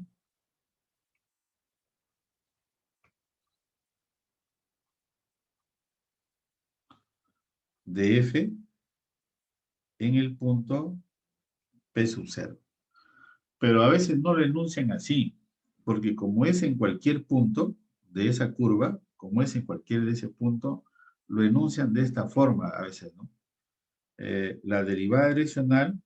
de f en el punto P sub 0? Pero a veces no lo enuncian así, porque como es en cualquier punto de esa curva, como es en cualquier de ese punto, lo enuncian de esta forma a veces, ¿no? La derivada direccional,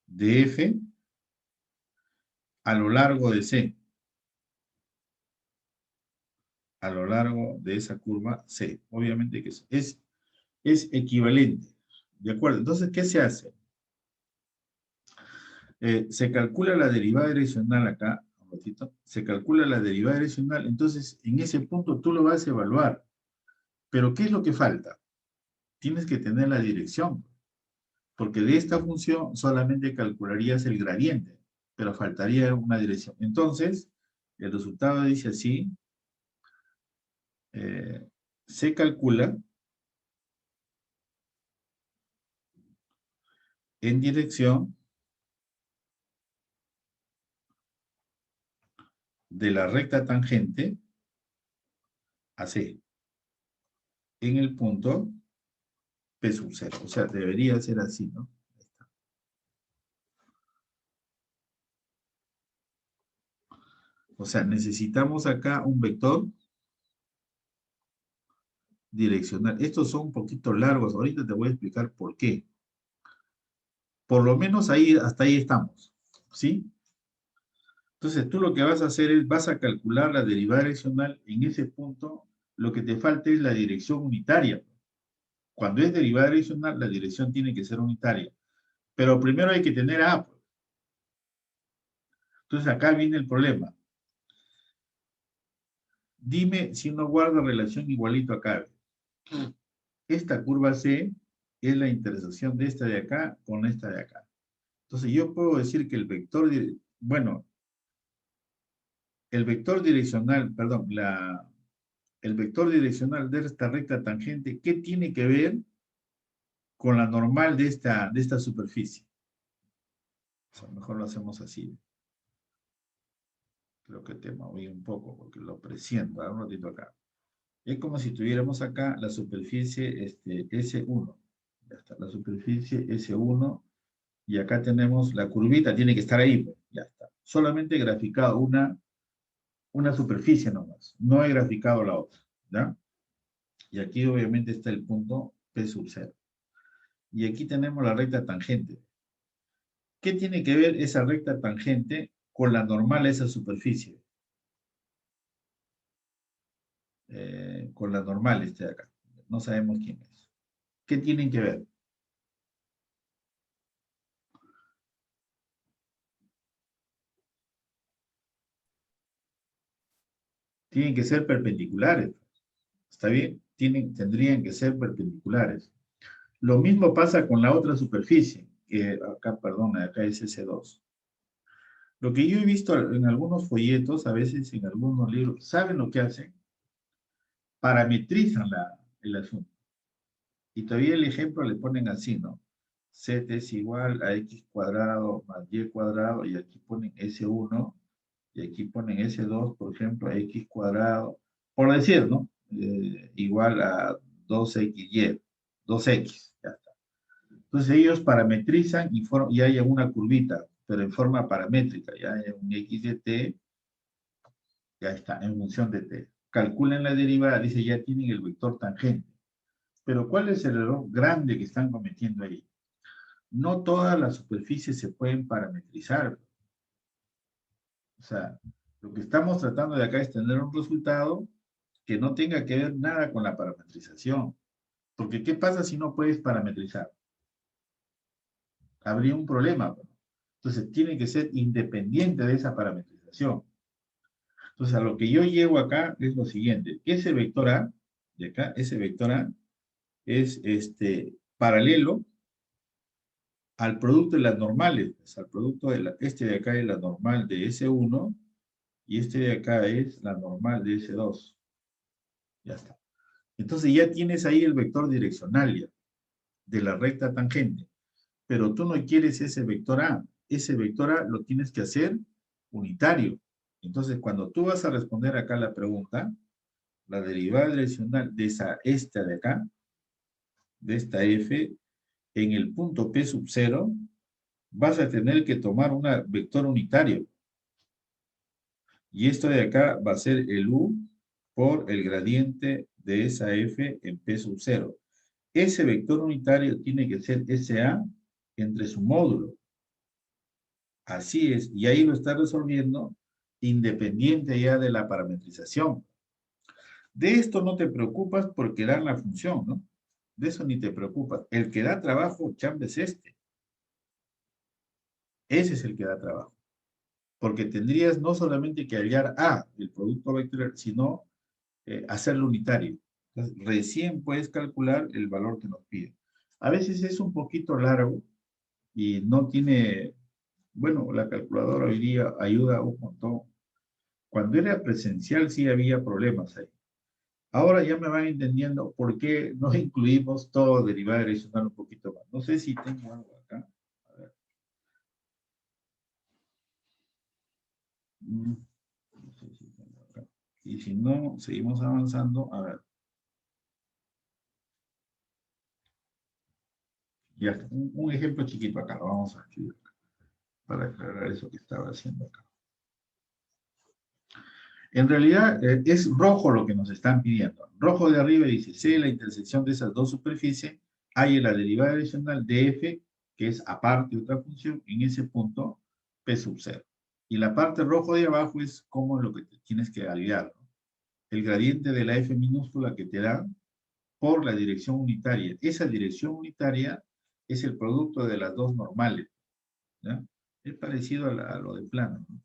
de f a lo largo de C, a lo largo de esa curva C. Obviamente que es equivalente. ¿De acuerdo? Entonces, ¿qué se hace? Se calcula la derivada direccional acá, un ratito, se calcula la derivada direccional, entonces en ese punto tú lo vas a evaluar. Pero ¿qué es lo que falta? Tienes que tener la dirección, porque de esta función solamente calcularías el gradiente, pero faltaría una dirección. Entonces, el resultado dice así, se calcula en dirección de la recta tangente a C en el punto P sub 0. O sea, debería ser así, ¿no? Ahí está. O sea, necesitamos acá un vector direccional. Estos son un poquito largos. Ahorita te voy a explicar por qué. Por lo menos ahí, hasta ahí estamos. ¿Sí? Entonces, tú lo que vas a hacer es, vas a calcular la derivada direccional en ese punto. Lo que te falta es la dirección unitaria. Cuando es derivada direccional, la dirección tiene que ser unitaria. Pero primero hay que tener A. Entonces, acá viene el problema. Dime si uno guarda relación igualito acá. Esta curva C es la intersección de esta de acá con esta de acá. Entonces, yo puedo decir que el vector, bueno, el vector direccional, perdón, el vector direccional de esta recta tangente, ¿qué tiene que ver con la normal de esta superficie? O sea, mejor lo hacemos así. Creo que te moví un poco porque lo presiento. Un ratito acá. Es como si tuviéramos acá la superficie S1. Ya está, la superficie S1. Y acá tenemos la curvita, tiene que estar ahí. Pues, ya está. Solamente he graficado una superficie nomás. No he graficado la otra. ¿Ya? Y aquí obviamente está el punto P sub 0. Y aquí tenemos la recta tangente. ¿Qué tiene que ver esa recta tangente con la normal de esa superficie? Con la normal de acá. No sabemos quién es. ¿Qué tienen que ver? Tienen que ser perpendiculares. ¿Está bien? Tendrían que ser perpendiculares. Lo mismo pasa con la otra superficie, que acá, perdona, acá es S2. Lo que yo he visto en algunos folletos, a veces en algunos libros, ¿saben lo que hacen? Parametrizan el asunto. Y todavía el ejemplo le ponen así, ¿no? Z es igual a X cuadrado más Y cuadrado, y aquí ponen S1, y aquí ponen S2, por ejemplo, a X cuadrado, por decir, ¿no? Igual a 2XY, 2X, ya está. Entonces ellos parametrizan y hay una curvita, pero en forma paramétrica, ya hay un X de T, ya está, en función de T. Calculen la derivada, dice, ya tienen el vector tangente. Pero ¿cuál es el error grande que están cometiendo ahí? No todas las superficies se pueden parametrizar. O sea, lo que estamos tratando de acá es tener un resultado que no tenga que ver nada con la parametrización. Porque ¿qué pasa si no puedes parametrizar? Habría un problema. Entonces, tiene que ser independiente de esa parametrización. Entonces, a lo que yo llevo acá es lo siguiente. Ese vector A, de acá, ese vector A, es paralelo al producto de las normales. Pues, al producto de este de acá es la normal de S1 y este de acá es la normal de S2. Ya está. Entonces ya tienes ahí el vector direccional ya, de la recta tangente. Pero tú no quieres ese vector A. Ese vector A lo tienes que hacer unitario. Entonces, cuando tú vas a responder acá la pregunta, la derivada direccional de esta de acá, de esta F, en el punto P sub 0, vas a tener que tomar un vector unitario. Y esto de acá va a ser el U por el gradiente de esa F en P sub 0. Ese vector unitario tiene que ser SA entre su módulo. Así es, y ahí lo está resolviendo independiente ya de la parametrización. De esto no te preocupas porque dan la función, ¿no? De eso ni te preocupas. El que da trabajo, chamba, es este. Ese es el que da trabajo. Porque tendrías no solamente que hallar A, el producto vectorial, sino hacerlo unitario. Entonces, recién puedes calcular el valor que nos pide. A veces es un poquito largo y no tiene, bueno, la calculadora hoy día ayuda un montón. Cuando era presencial sí había problemas ahí. Ahora ya me van entendiendo por qué no incluimos todo derivada direccional un poquito más. No sé si tengo algo acá. A ver. No sé si tengo acá. Y si no, seguimos avanzando. A ver. Ya, un ejemplo chiquito acá, lo vamos a escribir para aclarar eso que estaba haciendo acá. En realidad es rojo lo que nos están pidiendo. Rojo de arriba dice, C, la intersección de esas dos superficies, hay en la derivada adicional de f, que es aparte de otra función, en ese punto P sub 0. Y la parte rojo de abajo es como lo que tienes que validar, ¿no? El gradiente de la f minúscula que te dan por la dirección unitaria. Esa dirección unitaria es el producto de las dos normales, ¿ya? Es parecido a lo de plano, ¿no?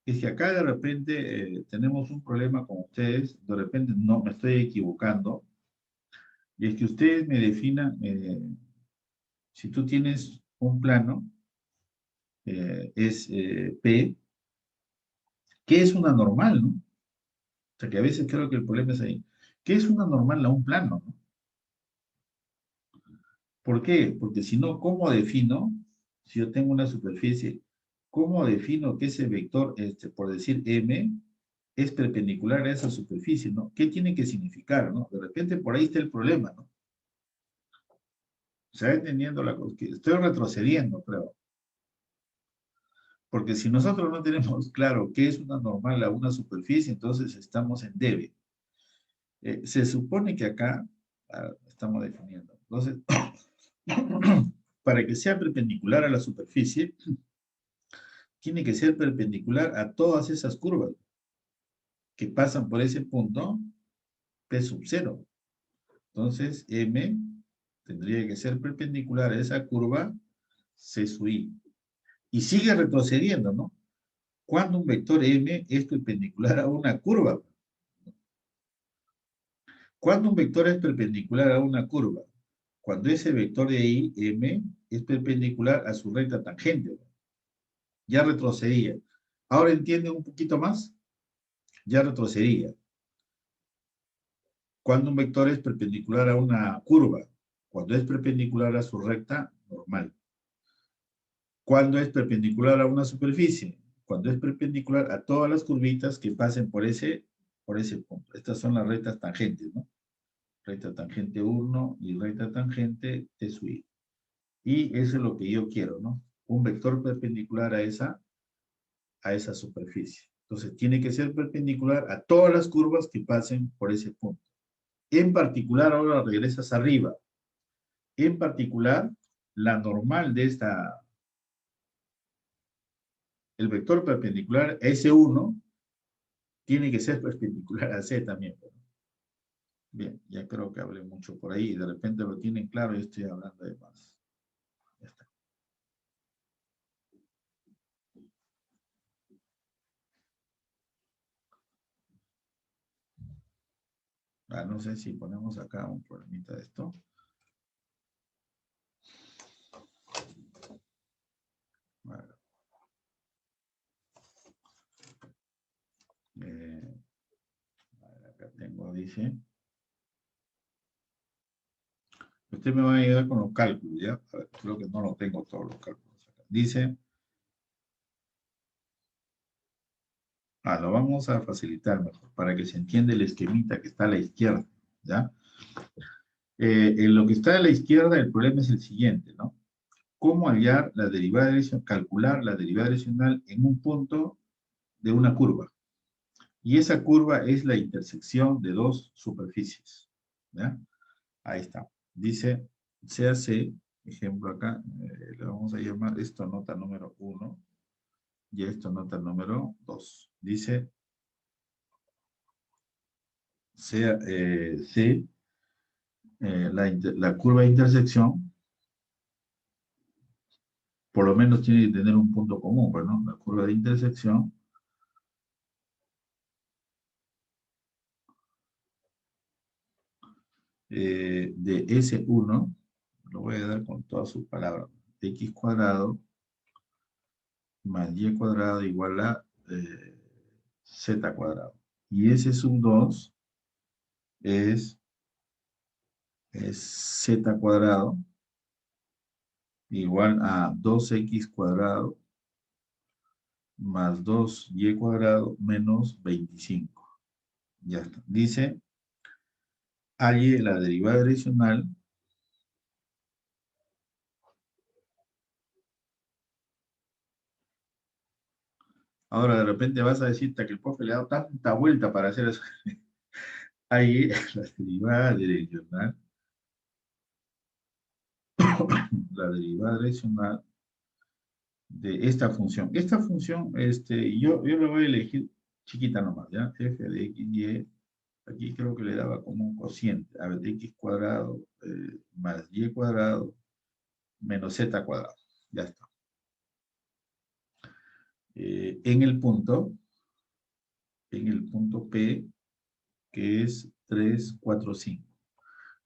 Es que acá de repente tenemos un problema con ustedes, de repente no me estoy equivocando, y es que ustedes me definan, si tú tienes un plano, es P, ¿qué es una normal, no? O sea que a veces creo que el problema es ahí. ¿Qué es una normal a un plano, no? ¿Por qué? Porque si no, ¿cómo defino, si yo tengo una superficie, cómo defino que ese vector, por decir M, es perpendicular a esa superficie, ¿no? ¿Qué tiene que significar, no? De repente por ahí está el problema, ¿no? Se va entendiendo la cosa, que estoy retrocediendo, creo. Porque si nosotros no tenemos claro qué es una normal a una superficie, entonces estamos en debe. Se supone que acá estamos definiendo. Entonces, para que sea perpendicular a la superficie, tiene que ser perpendicular a todas esas curvas que pasan por ese punto P sub 0. Entonces, M tendría que ser perpendicular a esa curva C sub I. Y sigue retrocediendo, ¿no? Cuando un vector M es perpendicular a una curva. Cuando un vector es perpendicular a una curva, cuando ese vector de ahí, M, es perpendicular a su recta tangente. Ya retrocedía. ¿Ahora entienden un poquito más? Ya retrocedía. Cuando un vector es perpendicular a una curva, cuando es perpendicular a su recta normal. Cuando es perpendicular a una superficie, cuando es perpendicular a todas las curvitas que pasen por ese punto. Estas son las rectas tangentes, ¿no? Recta tangente 1 y recta tangente T sub I. Y eso es lo que yo quiero, ¿no? Un vector perpendicular a esa superficie. Entonces, tiene que ser perpendicular a todas las curvas que pasen por ese punto. En particular, ahora regresas arriba. En particular, la normal de el vector perpendicular a S1 tiene que ser perpendicular a C también. Bien, ya creo que hablé mucho por ahí y de repente lo tienen claro y estoy hablando de más. Ya está. No sé si ponemos acá un problemita de esto. Bueno. Acá tengo, dice. Usted me va a ayudar con los cálculos, ¿ya? A ver, creo que no lo tengo todos los cálculos acá. Dice. Lo vamos a facilitar mejor para que se entienda el esquemita que está a la izquierda, ¿ya? En lo que está a la izquierda, el problema es el siguiente, ¿no? ¿Cómo hallar la derivada adicional, calcular la derivada adicional en un punto de una curva? Y esa curva es la intersección de dos superficies, ¿ya? Ahí está. Dice, se hace, ejemplo acá, le vamos a llamar esto nota número 1 y esto nota número 2. Dice, C, la curva de intersección, por lo menos tiene que tener un punto común, pues, ¿no? La curva de intersección de S1, lo voy a dar con todas sus palabras, x cuadrado más y cuadrado igual a z cuadrado. Y S sub 2 es z cuadrado igual a 2x cuadrado más 2y cuadrado menos 25. Ya está. Dice, halle la derivada adicional ahora de repente vas a decirte que el profe le ha dado tanta vuelta para hacer eso. Halle la derivada direccional, la derivada direccional de esta función. Esta función, yo le voy a elegir chiquita nomás, ¿ya? F de x, y, aquí creo que le daba como un cociente, a ver, de x cuadrado más y cuadrado menos z cuadrado, ya está. En el punto P, que es 3, 4, 5.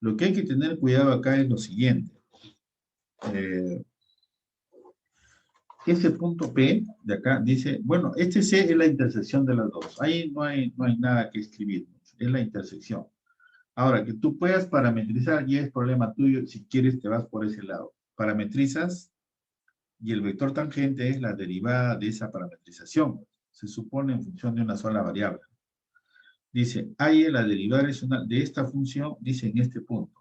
Lo que hay que tener cuidado acá es lo siguiente. Ese punto P de acá dice, bueno, este C es la intersección de las dos. Ahí no hay nada que escribir. Es la intersección. Ahora, que tú puedas parametrizar ya es problema tuyo. Si quieres, te vas por ese lado. Parametrizas y el vector tangente es la derivada de esa parametrización. Se supone en función de una sola variable. Dice, hay la derivada adicional de esta función, dice en este punto.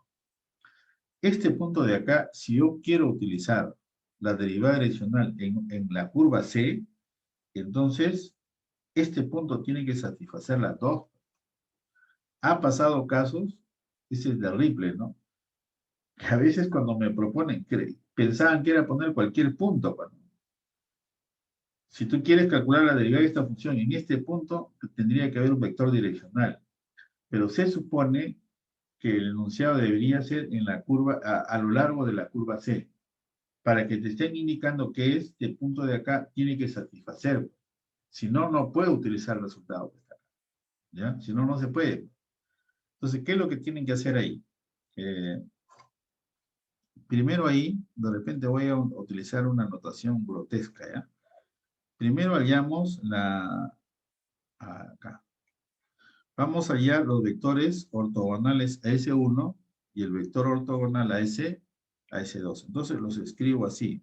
Este punto de acá, si yo quiero utilizar la derivada adicional en la curva C, entonces este punto tiene que satisfacer las dos. Ha pasado casos, ese es de Ripley, ¿no? Que a veces cuando me proponen, pensaban que era poner cualquier punto. Bueno. Si tú quieres calcular la derivada de esta función en este punto, tendría que haber un vector direccional. Pero se supone que el enunciado debería ser en la curva, a lo largo de la curva C, para que te estén indicando que este punto de acá tiene que satisfacer. Si no, no puedo utilizar el resultado que está acá. ¿Ya? Si no, no se puede. Entonces, ¿qué es lo que tienen que hacer ahí? Primero ahí, de repente voy a utilizar una notación grotesca, ¿ya? Primero hallamos acá. Vamos a hallar los vectores ortogonales a S1 y el vector ortogonal a S2. Entonces los escribo así.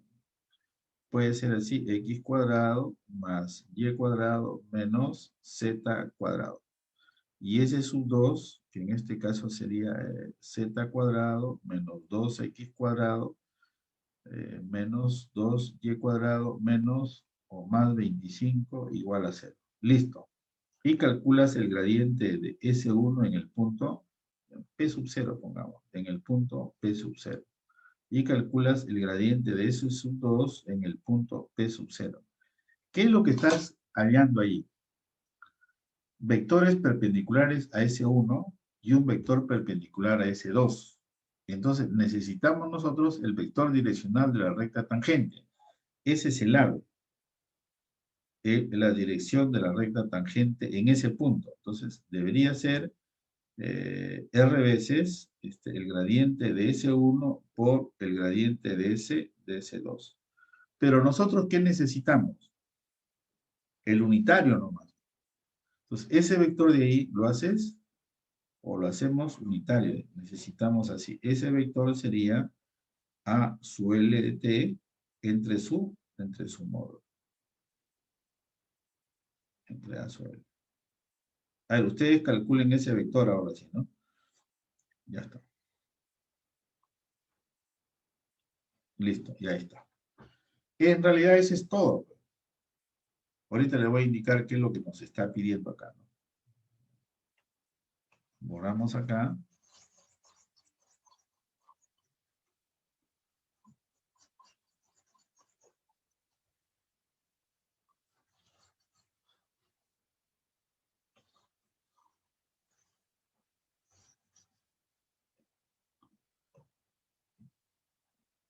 Puede ser así, x cuadrado más y cuadrado menos z cuadrado. Y ese sub 2, que en este caso sería z cuadrado menos 2x cuadrado menos 2y cuadrado menos o más 25 igual a 0. Listo. Y calculas el gradiente de S1 en el punto P sub 0, pongamos, en el punto P sub 0. Y calculas el gradiente de S sub 2 en el punto P sub 0. ¿Qué es lo que estás hallando ahí? Vectores perpendiculares a S1 y un vector perpendicular a S2. Entonces necesitamos nosotros el vector direccional de la recta tangente. Ese es el aro. La dirección de la recta tangente en ese punto. Entonces debería ser R veces el gradiente de S1 por el gradiente de S2. Pero nosotros, ¿qué necesitamos? El unitario nomás. Entonces, ese vector de ahí lo haces o lo hacemos unitario. Necesitamos así. Ese vector sería A su L de T entre su módulo. Entre A su L. A ver, ustedes calculen ese vector ahora sí, ¿no? Ya está. Listo, ya está. En realidad eso es todo. Ahorita les voy a indicar qué es lo que nos está pidiendo acá, ¿no? Borramos acá.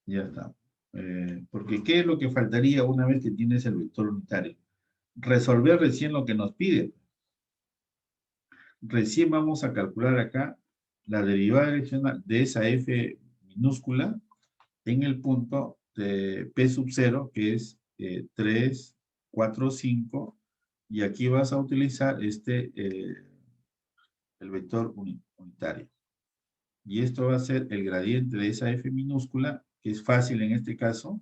Ya está. Porque ¿qué es lo que faltaría una vez que tienes el vector unitario? Resolver recién lo que nos pide. Recién vamos a calcular acá la derivada direccional de esa f minúscula en el punto de P sub 0, que es 3, 4, 5, y aquí vas a utilizar el vector unitario. Y esto va a ser el gradiente de esa f minúscula, que es fácil en este caso,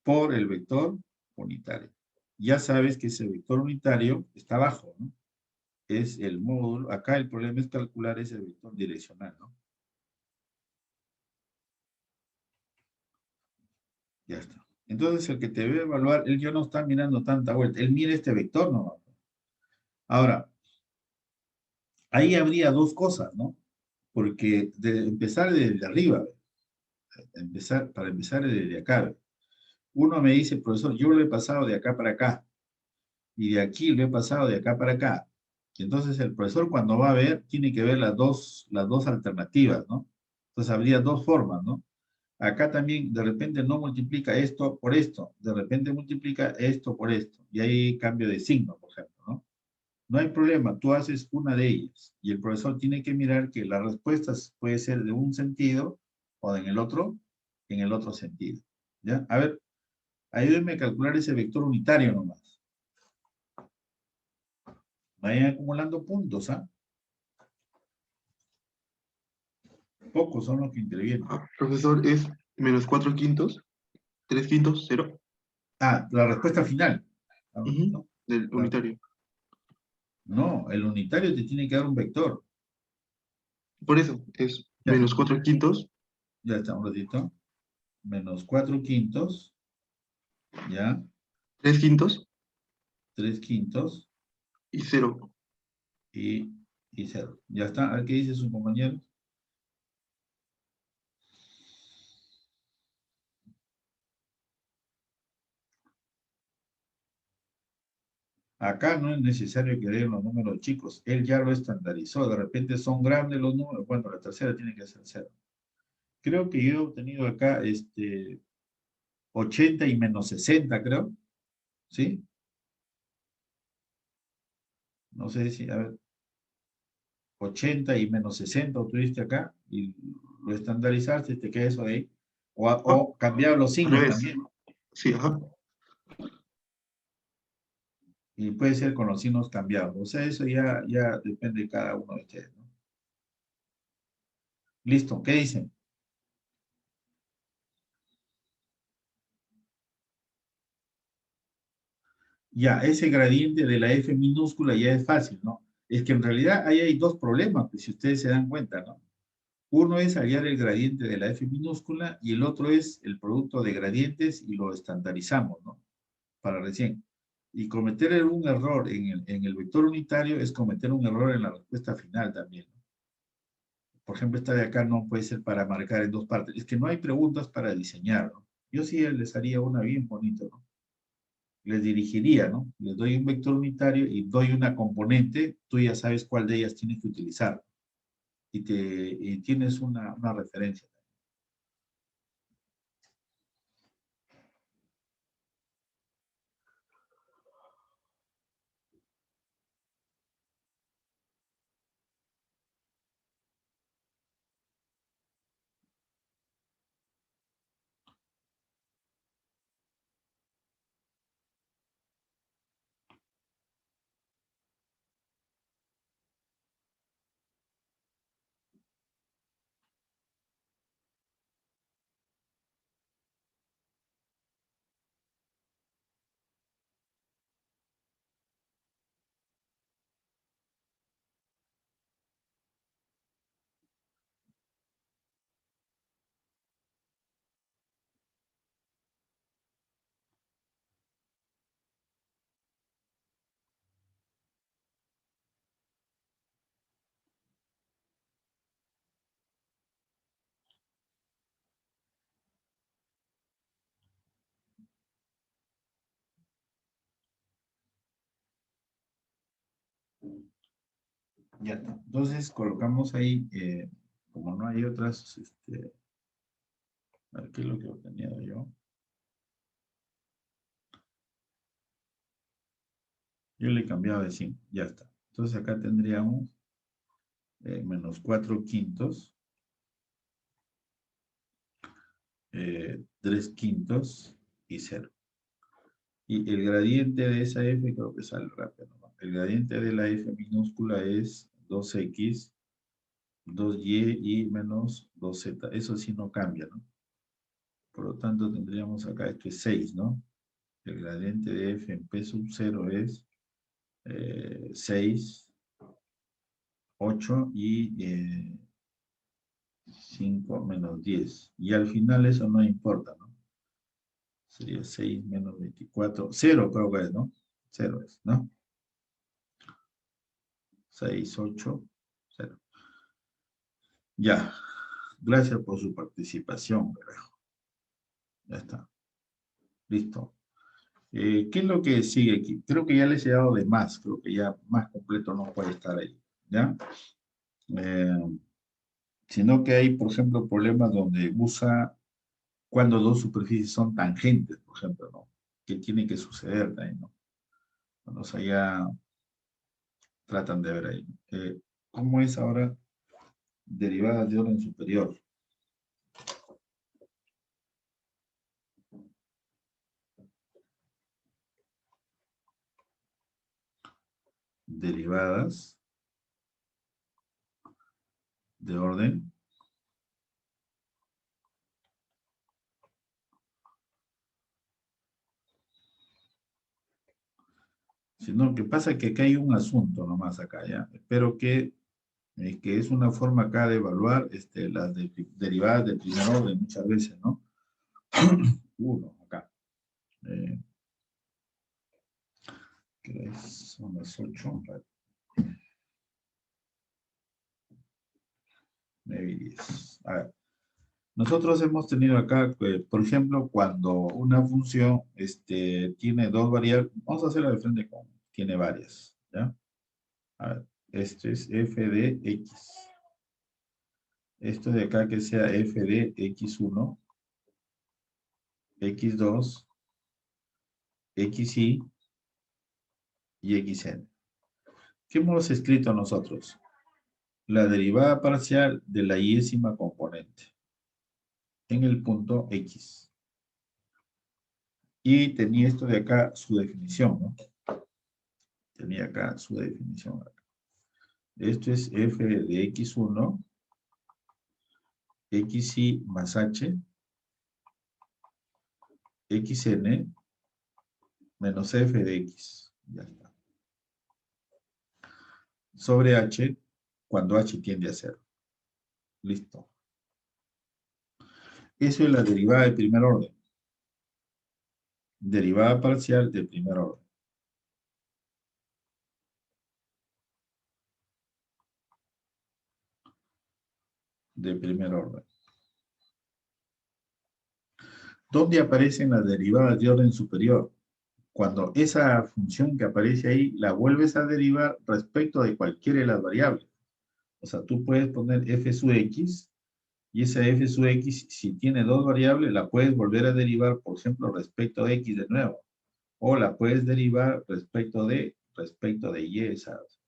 por el vector unitario. ya sabes que ese vector unitario está abajo, ¿no? Es el módulo, acá el problema es calcular ese vector direccional, ¿no? Ya está. Entonces el que te debe evaluar, él ya no está mirando tanta vuelta, él mira este vector nomás. Ahora, ahí habría dos cosas, ¿no? Porque de empezar desde arriba, para empezar desde acá, uno me dice, profesor, yo lo he pasado de acá para acá, y de aquí lo he pasado de acá para acá. Y entonces el profesor cuando va a ver, tiene que ver las dos alternativas, ¿no? Entonces habría dos formas, ¿no? Acá también de repente no multiplica esto por esto, de repente multiplica esto por esto, y hay cambio de signo, por ejemplo, ¿no? No hay problema, tú haces una de ellas, y el profesor tiene que mirar que las respuestas puede ser de un sentido o en el otro sentido, ¿ya? A ver, ayúdenme a calcular ese vector unitario nomás. Vayan acumulando puntos, ¿ah? Pocos son los que intervienen. Profesor, es menos 4 quintos, 3 quintos, 0. Ah, la respuesta final. ¿No? Del unitario. No, el unitario te tiene que dar un vector. Por eso, es Ya, menos 4 quintos, ya está, un ratito. Menos 4 quintos, ya, 3 quintos 3 quintos y 0. y, y 0. Ya está, a ver qué dice su compañero. Acá no es necesario que den los números chicos, él ya lo estandarizó, de repente son grandes los números, bueno, la tercera tiene que ser 0. Creo que yo he obtenido acá 80 y menos 60, creo, ¿sí? No sé si, a ver, 80 y menos 60 obtuviste acá, y lo estandarizaste, te queda eso de ahí, o cambiar los Al signos revés. también, Sí, ajá. y puede ser con los signos cambiados, o sea, eso ya depende de cada uno de ustedes, ¿no? Listo, ¿qué dicen? Ya, ese gradiente de la F minúscula ya es fácil, ¿no? Es que en realidad ahí hay dos problemas, pues, si ustedes se dan cuenta, ¿no? Uno es hallar el gradiente de la F minúscula y el otro es el producto de gradientes y lo estandarizamos, ¿no? Para recién. Y cometer un error en el vector unitario es cometer un error en la respuesta final también, ¿no? Por ejemplo, esta de acá no puede ser para marcar en dos partes. Es que no hay preguntas para diseñar, ¿no? Yo sí les haría una bien bonita, ¿no? Les dirigiría, ¿no? Les doy un vector unitario y doy una componente, tú ya sabes cuál de ellas tienes que utilizar y tienes una referencia. Ya está. Entonces colocamos ahí, como no hay otras, a ver qué es lo que he obtenido yo. Yo le he cambiado de 5, ya está. Entonces acá tendríamos menos 4 quintos, 3 quintos y 0. Y el gradiente de esa f, creo que sale rápido, ¿no? El gradiente de la f minúscula es 2x, 2y y menos 2z. Eso sí no cambia, ¿no? Por lo tanto, tendríamos acá, esto es 6, ¿no? el gradiente de f en p sub 0 es 6, 8 y 5 menos 10. Y al final eso no importa, ¿no? Sería 6 menos 24. 0 creo que es, ¿no? 0 es, ¿no? 6, 8, 0. Ya. Gracias por su participación, carajo. Ya está. Listo. ¿Qué es lo que sigue aquí? Creo que ya les he dado de más. Creo que ya más completo no puede estar ahí. ¿Ya? Sino que hay, por ejemplo, problemas donde usa cuando dos superficies son tangentes, por ejemplo, ¿no? ¿Qué tiene que suceder ahí, no? Bueno, o sea, ya tratan de ver ahí. ¿Cómo es ahora derivadas de orden superior? Derivadas de orden sino que pasa que acá hay un asunto nomás acá, ¿ya? Espero que es una forma acá de evaluar las derivadas de primer orden muchas veces, ¿no? Uno, acá. Que son las 8, 9 y 10. A ver. Nosotros hemos tenido acá, por ejemplo, cuando una función tiene dos variables, vamos a hacerla de frente con, tiene varias, ¿ya? A ver, esto es f de x. Esto de acá que sea f de x1, x2, xy y xn. ¿Qué hemos escrito nosotros? La derivada parcial de la yésima componente en el punto x. Y tenía esto de acá su definición, ¿no? Tenía acá su definición. Esto es f de x1, xy más h, xn menos f de x. Ya está. Sobre h cuando h tiende a 0. Listo. Eso es la derivada de primer orden. Derivada parcial de primer orden. De primer orden. ¿Dónde aparecen las derivadas de orden superior? Cuando esa función que aparece ahí la vuelves a derivar respecto de cualquiera de las variables. O sea, tú puedes poner f sub x y esa f sub x, si tiene dos variables, la puedes volver a derivar, por ejemplo, respecto de x de nuevo. O la puedes derivar respecto de y, ¿sabes?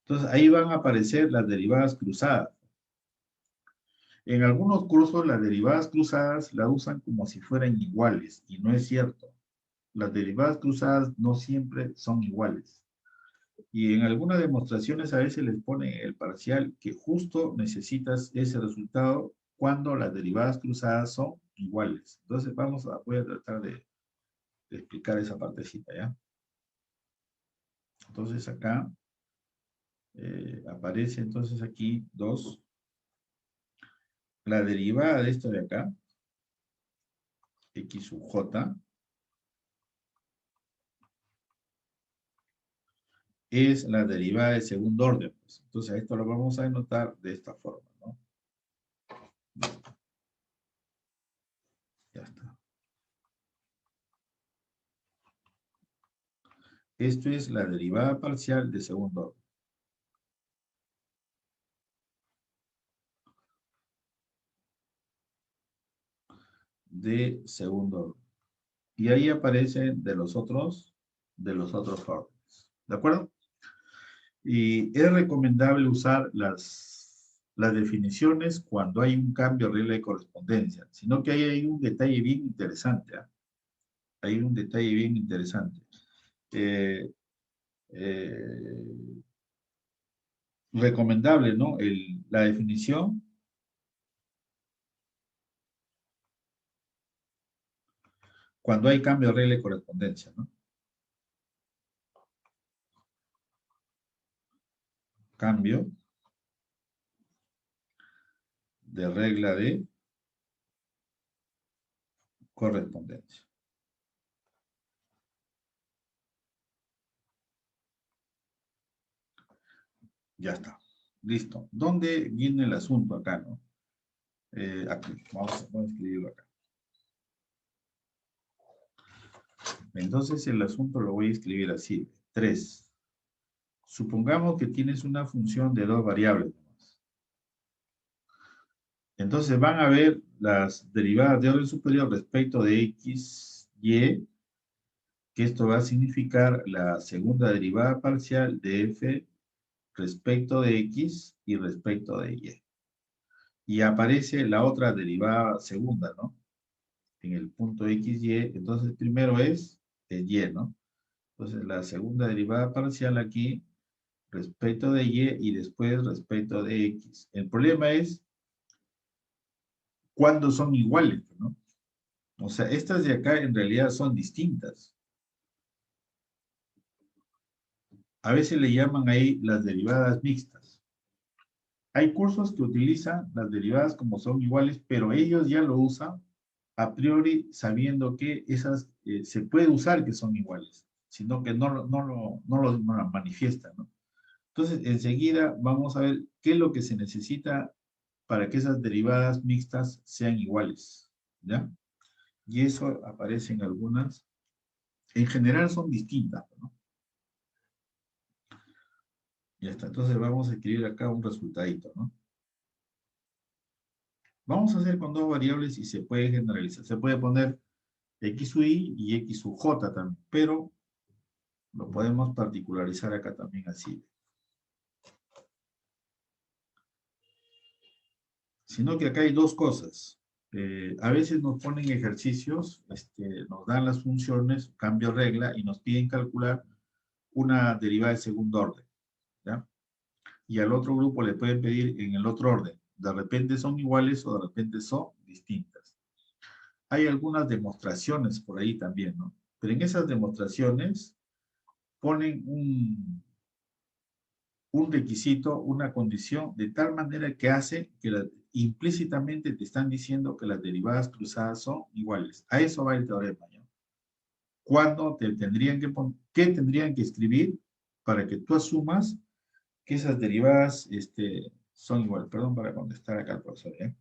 Entonces, ahí van a aparecer las derivadas cruzadas. En algunos cursos, las derivadas cruzadas la usan como si fueran iguales, y no es cierto. Las derivadas cruzadas no siempre son iguales. Y en algunas demostraciones a veces les ponen el parcial que justo necesitas ese resultado cuando las derivadas cruzadas son iguales. Entonces voy a tratar de explicar esa partecita, ¿ya? Entonces acá aparece entonces aquí 2. La derivada de esto de acá, x sub j, es la derivada de segundo orden. Pues. Entonces esto lo vamos a anotar de esta forma, ¿no? Ya está. Esto es la derivada parcial de segundo orden. De segundo orden. Y ahí aparecen de los otros órdenes. ¿De acuerdo? Y es recomendable usar las definiciones cuando hay un cambio de regla de correspondencia, sino que ahí hay un detalle bien interesante. ¿eh? Hay un detalle bien interesante. Recomendable, ¿no? La definición cuando hay cambio de regla de correspondencia, ¿no? Cambio de regla de correspondencia. Ya está. Listo. ¿Dónde viene el asunto acá, no? Aquí. Vamos a escribirlo acá. Entonces el asunto lo voy a escribir así. 3. Supongamos que tienes una función de 2 variables. Entonces van a ver las derivadas de orden superior respecto de x, y, que esto va a significar la segunda derivada parcial de f respecto de x y respecto de y. Y aparece la otra derivada segunda, ¿no? En el punto x, y. Entonces primero es el y, ¿no? Entonces la segunda derivada parcial aquí respecto de y después respecto de x. El problema es cuándo son iguales, ¿no? O sea, estas de acá en realidad son distintas. A veces le llaman ahí las derivadas mixtas. Hay cursos que utilizan las derivadas como son iguales, pero ellos ya lo usan a priori sabiendo que esas se puede usar que son iguales, sino que no lo manifiestan, ¿no? Entonces, enseguida vamos a ver qué es lo que se necesita para que esas derivadas mixtas sean iguales, ¿ya? Y eso aparece en algunas. En general son distintas, ¿no? Ya está. Entonces vamos a escribir acá un resultadito, ¿no? Vamos a hacer con 2 variables y se puede generalizar. Se puede poner x sub y x sub j también, pero lo podemos particularizar acá también así. Sino que acá hay 2 cosas. A veces nos ponen ejercicios, nos dan las funciones, cambio regla, y nos piden calcular una derivada de segundo orden, ¿ya? Y al otro grupo le pueden pedir en el otro orden. De repente son iguales o de repente son distintas. Hay algunas demostraciones por ahí también, ¿no? Pero en esas demostraciones ponen un requisito, una condición, de tal manera que hace que implícitamente te están diciendo que las derivadas cruzadas son iguales. A eso va el teorema, ¿no? ¿Cuándo te tendrían que qué tendrían que escribir para que tú asumas que esas derivadas son iguales? Perdón para contestar acá al profesor, ¿eh?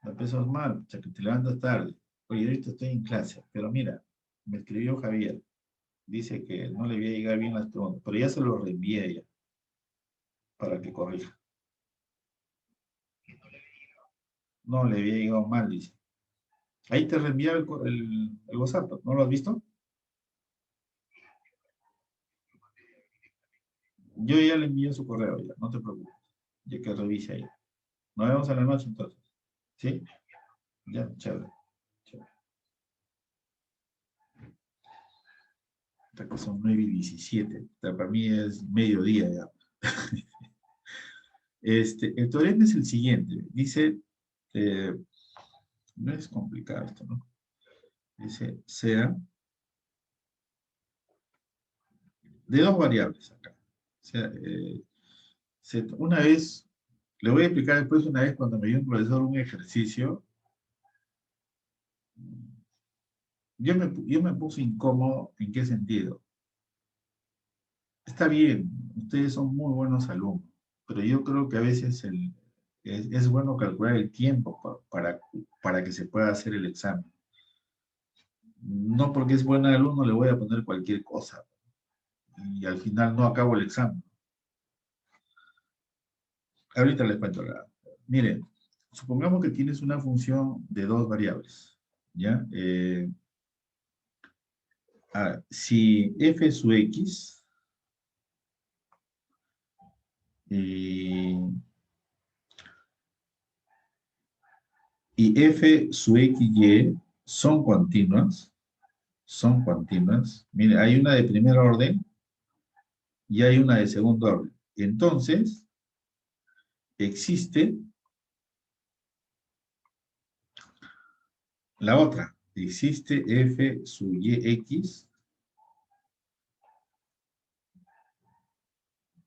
La empezamos mal, ya que te levantas tarde. Oye, ahorita estoy en clase, pero mira, me escribió Javier. Dice que no le voy a llegar bien las preguntas, pero ya se lo reenvié ya, para que corrija. No, le había llegado mal, dice. Ahí te reenvía el WhatsApp, ¿no lo has visto? Yo ya le envié su correo, ya, no te preocupes. Ya que revise ahí. Nos vemos en la noche entonces. ¿Sí? Ya, chévere. Chévere. Hasta que son 9:17. Para mí es mediodía ya. El teorema es el siguiente. Dice, no es complicado esto, ¿no? Dice, sea de 2 variables acá. O sea, una vez, le voy a explicar después una vez cuando me dio un profesor un ejercicio, yo me puse incómodo. ¿En qué sentido? Está bien, ustedes son muy buenos alumnos, pero yo creo que a veces es bueno calcular el tiempo para que se pueda hacer el examen. No porque es buen alumno le voy a poner cualquier cosa y al final no acabo el examen. Ahorita les cuento la. Miren, supongamos que tienes una función de 2 variables, ¿ya? Si f sub x y f sub xy son continuas, mire, hay una de primer orden y hay una de segundo orden. Entonces, existe La otra, existe f sub yx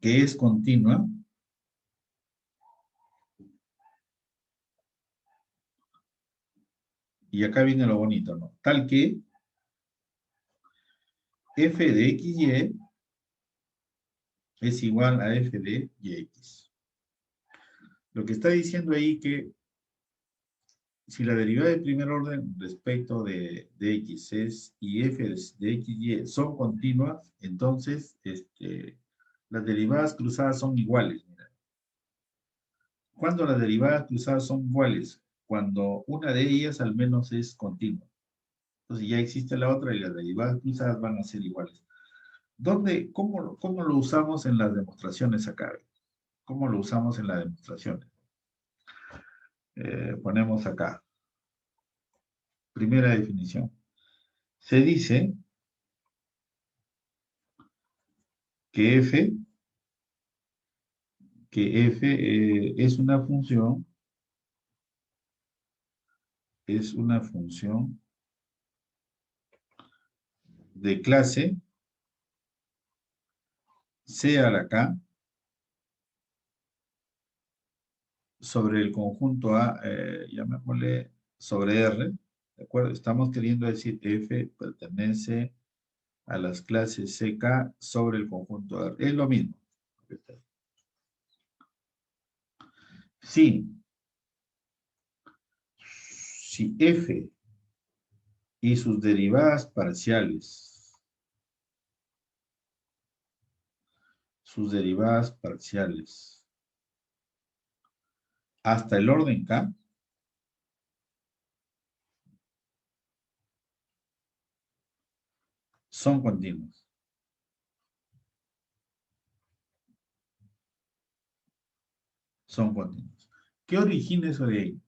que es continua y acá viene lo bonito, ¿no? Tal que f de xy es igual a f de yx. Lo que está diciendo ahí que si la derivada de primer orden respecto de x es y f de xy son continuas, entonces las derivadas cruzadas son iguales. Mira. ¿Cuándo las derivadas cruzadas son iguales? Cuando una de ellas al menos es continua. Entonces ya existe la otra y las derivadas cruzadas van a ser iguales. ¿Cómo lo usamos en las demostraciones acá? ¿Cómo lo usamos en las demostraciones? Ponemos acá. Primera definición. Se dice que f es una función de clase C a la K sobre el conjunto A, llamémosle sobre R, ¿de acuerdo? Estamos queriendo decir f pertenece a las clases CK sobre el conjunto R. Es lo mismo. Si f y sus derivadas parciales, hasta el orden K, son continuos. Son continuos. ¿Qué origina eso de ahí?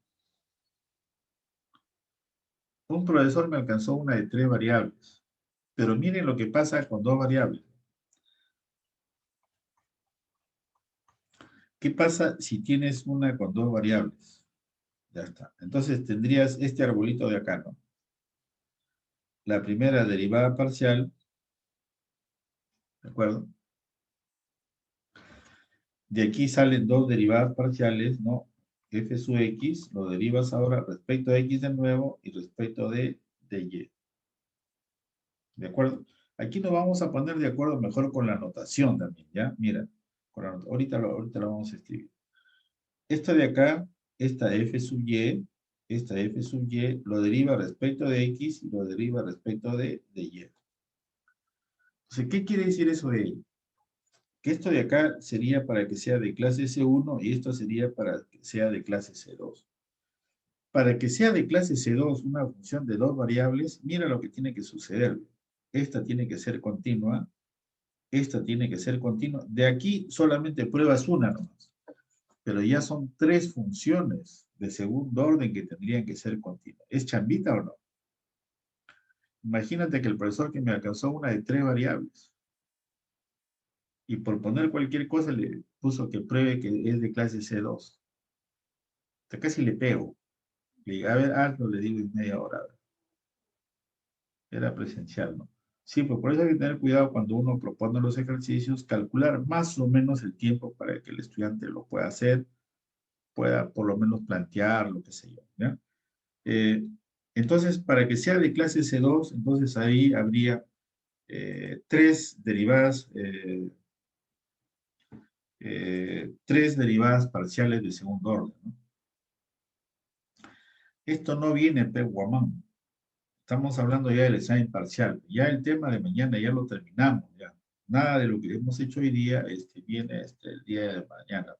Un profesor me alcanzó una de 3 variables, pero miren lo que pasa con 2 variables. ¿Qué pasa si tienes una con 2 variables? Ya está. Entonces tendrías este arbolito de acá, ¿no? La primera derivada parcial, ¿de acuerdo? De aquí salen 2 derivadas parciales, ¿no? F sub x, lo derivas ahora respecto de x de nuevo y respecto de y. ¿De acuerdo? Aquí nos vamos a poner de acuerdo mejor con la notación también, ¿ya? Mira, ahorita lo vamos a escribir. Esta de acá, esta f sub y, lo deriva respecto de x y lo deriva respecto de y. Entonces, ¿qué quiere decir eso de y? Que esto de acá sería para que sea de clase C1 y esto sería para que sea de clase C2. Para que sea de clase C2 una función de 2 variables, mira lo que tiene que suceder. Esta tiene que ser continua, esta tiene que ser continua. De aquí solamente pruebas una nomás. Pero ya son 3 funciones de segundo orden que tendrían que ser continuas. ¿Es chambita o no? Imagínate que el profesor que me alcanzó una de 3 variables. Y por poner cualquier cosa le puso que pruebe que es de clase C2. Hasta casi le pego. Le digo, a ver, hazlo, le digo en media hora. Era presencial, ¿no? Sí, pues por eso hay que tener cuidado cuando uno propone los ejercicios, calcular más o menos el tiempo para que el estudiante lo pueda hacer, pueda por lo menos plantear, lo que sé yo, ¿ya? Entonces, para que sea de clase C2, entonces ahí habría 3 derivadas, 3 derivadas parciales de segundo orden, ¿no? Esto no viene de Guamán. Estamos hablando ya del examen parcial. Ya el tema de mañana ya lo terminamos. Ya. Nada de lo que hemos hecho hoy día viene el día de mañana.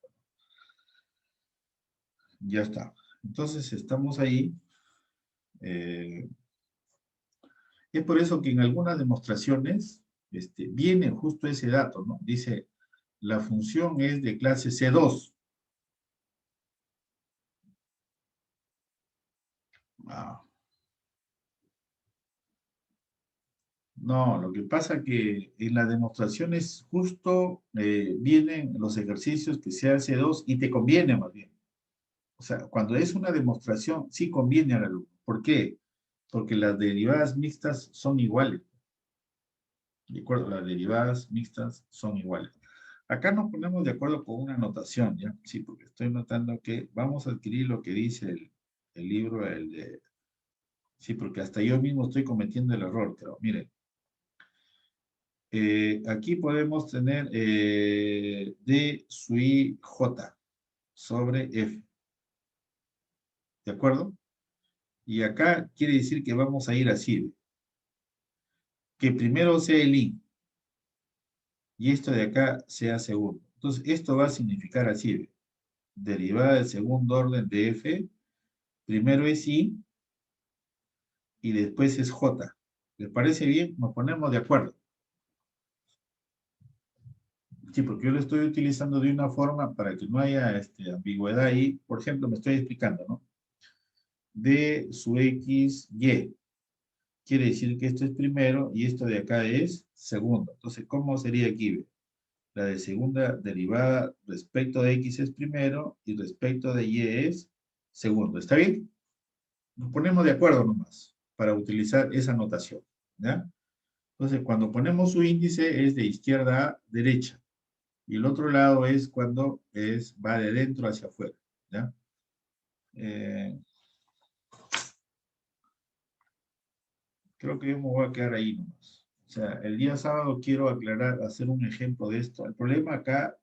Ya está. Entonces estamos ahí. Es por eso que en algunas demostraciones viene justo ese dato, ¿no? Dice, la función es de clase C2. Ah. No, lo que pasa que en las demostraciones justo vienen los ejercicios que sea C2 y te conviene más bien. O sea, cuando es una demostración, sí conviene al alumno. ¿Por qué? porque las derivadas mixtas son iguales. ¿De acuerdo? Las derivadas mixtas son iguales. Acá nos ponemos de acuerdo con una notación, ¿ya? Sí, porque estoy notando que vamos a adquirir lo que dice el libro, el de... Sí, porque hasta yo mismo estoy cometiendo el error, pero miren. Aquí podemos tener D sub I J sobre F. ¿De acuerdo? Y acá quiere decir que vamos a ir así. Que primero sea el I. Y esto de acá sea segundo. Entonces, esto va a significar así. Derivada del segundo orden de F. Primero es I. Y después es J. ¿Les parece bien? Nos ponemos de acuerdo. Sí, porque yo lo estoy utilizando de una forma para que no haya ambigüedad ahí. Por ejemplo, me estoy explicando, ¿no? D sub X, Y. Quiere decir que esto es primero y esto de acá es segundo. Entonces, ¿cómo sería aquí? La de segunda derivada respecto de X es primero y respecto de Y es segundo. ¿Está bien? Nos ponemos de acuerdo nomás para utilizar esa notación. ¿Ya? Entonces, cuando ponemos su índice es de izquierda a derecha. Y el otro lado es cuando va de dentro hacia afuera. ¿Ya? Creo que yo me voy a quedar ahí nomás. O sea, el día sábado quiero aclarar, hacer un ejemplo de esto. El problema acá,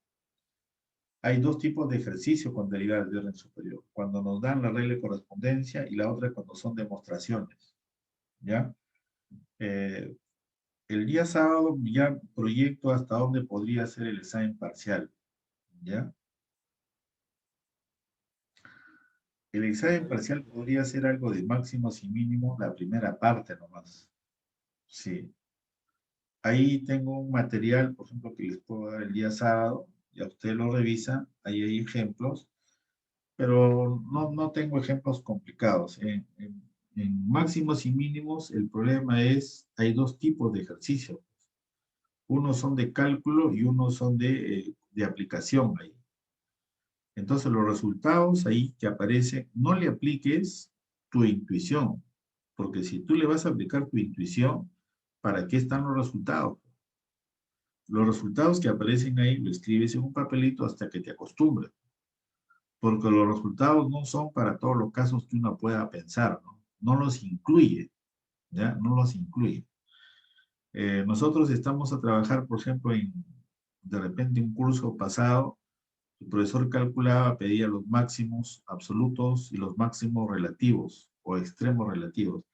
hay dos tipos de ejercicio con derivadas de orden superior. Cuando nos dan la regla de correspondencia y la otra cuando son demostraciones. ¿Ya? El día sábado ya proyecto hasta dónde podría ser el examen parcial. ¿Ya? El examen parcial podría ser algo de máximos y mínimos, la primera parte nomás. Sí. Ahí tengo un material, por ejemplo, que les puedo dar el día sábado, ya usted lo revisa, ahí hay ejemplos, pero no tengo ejemplos complicados. En máximos y mínimos, el problema es, hay dos tipos de ejercicios. Unos son de cálculo y unos son de aplicación ahí. Entonces, los resultados ahí que aparecen, no le apliques tu intuición, porque si tú le vas a aplicar tu intuición, ¿para qué están los resultados? Los resultados que aparecen ahí lo escribes en un papelito hasta que te acostumbres, porque los resultados no son para todos los casos que uno pueda pensar, ¿no? No los incluye, ¿ya? No los incluye. Nosotros estamos a trabajar, por ejemplo, de repente un curso pasado, el profesor calculaba, pedía los máximos absolutos y los máximos relativos o extremos relativos.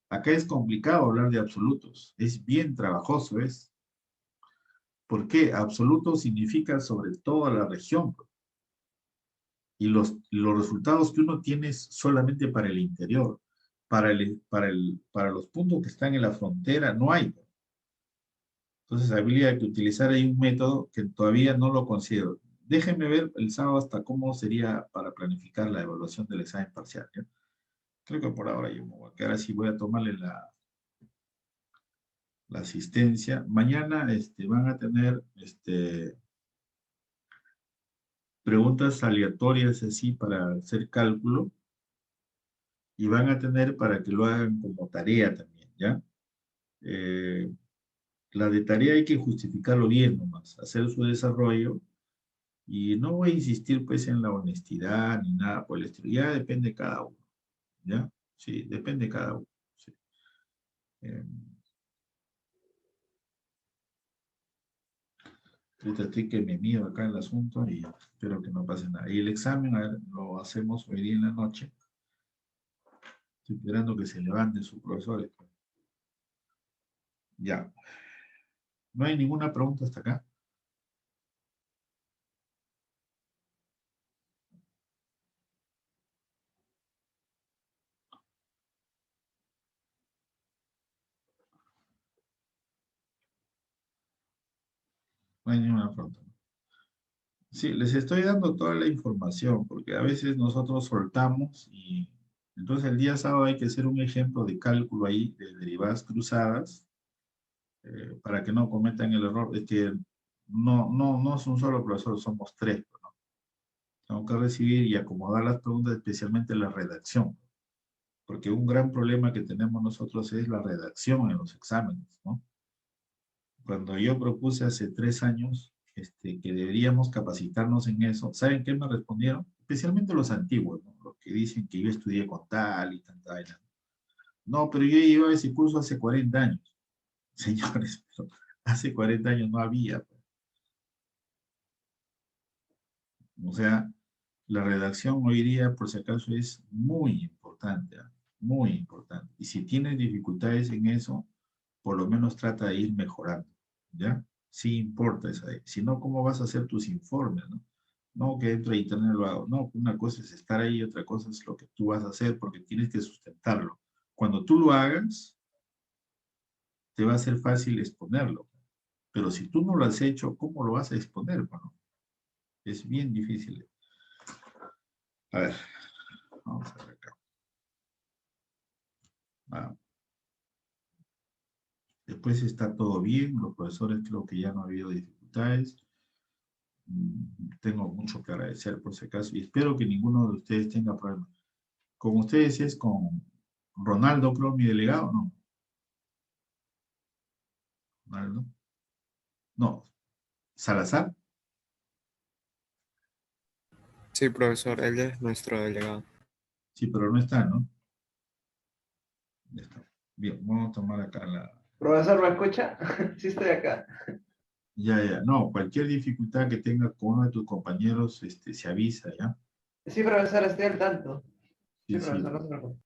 Acá es complicado hablar de absolutos, es bien trabajoso, es. ¿Por qué? Absoluto significa sobre toda la región. Y los resultados que uno tiene es solamente para el interior. Para los puntos que están en la frontera no hay. Entonces habría que utilizar ahí un método que todavía no lo considero. Déjenme ver el sábado hasta cómo sería para planificar la evaluación del examen parcial. ¿Ya? Creo que por ahora yo me voy a quedar así, voy a tomarle la asistencia. Mañana van a tener preguntas aleatorias así para hacer cálculo y van a tener para que lo hagan como tarea también, ¿ya? La de tarea hay que justificarlo bien nomás, hacer su desarrollo y no voy a insistir pues en la honestidad ni nada por el estilo, ya depende de cada uno, ¿ya? Sí, depende de cada uno. Sí. Ahorita estoy que me mido acá en el asunto y espero que no pase nada. Y el examen, a ver, lo hacemos hoy día en la noche. Estoy esperando que se levanten sus profesores. Ya. ¿No hay ninguna pregunta hasta acá? No hay ninguna pregunta. Sí, les estoy dando toda la información, porque a veces nosotros soltamos y entonces el día sábado hay que hacer un ejemplo de cálculo ahí de derivadas cruzadas para que no cometan el error. Es que no es un solo profesor, somos tres, ¿no? Tengo que recibir y acomodar las preguntas, especialmente la redacción. Porque un gran problema que tenemos nosotros es la redacción en los exámenes, ¿no? Cuando yo propuse hace 3 años que deberíamos capacitarnos en eso, ¿saben qué me respondieron? Especialmente los antiguos, ¿no? Los que dicen que yo estudié con tal y tanta vaina. No, pero yo llevaba ese curso hace 40 años. Señores, pero hace 40 años no había. O sea, la redacción hoy día, por si acaso, es muy importante, ¿ah? Muy importante. Y si tienes dificultades en eso, por lo menos trata de ir mejorando, ¿ya? Sí importa esa. Si no, ¿cómo vas a hacer tus informes, no? No, que dentro de internet lo hago. No, una cosa es estar ahí, otra cosa es lo que tú vas a hacer porque tienes que sustentarlo. Cuando tú lo hagas, te va a ser fácil exponerlo. Pero si tú no lo has hecho, ¿cómo lo vas a exponer? Bueno, es bien difícil. A ver, vamos a ver acá. Ah, después está todo bien, los profesores creo que ya no ha habido dificultades. Tengo mucho que agradecer por si acaso y espero que ninguno de ustedes tenga problemas. Con ustedes es con Ronaldo, creo, mi delegado, ¿no? Ronaldo. No, Salazar. Sí, profesor, él es nuestro delegado. Sí, pero no está, ¿no? Ya está. Bien, vamos a tomar acá la... Profesor, ¿me escucha? Sí, estoy acá. Ya, ya, no, cualquier dificultad que tenga con uno de tus compañeros, se avisa, ¿ya? Sí, profesor, estoy al tanto. Sí, Sí, sí, profesor, no se preocupe.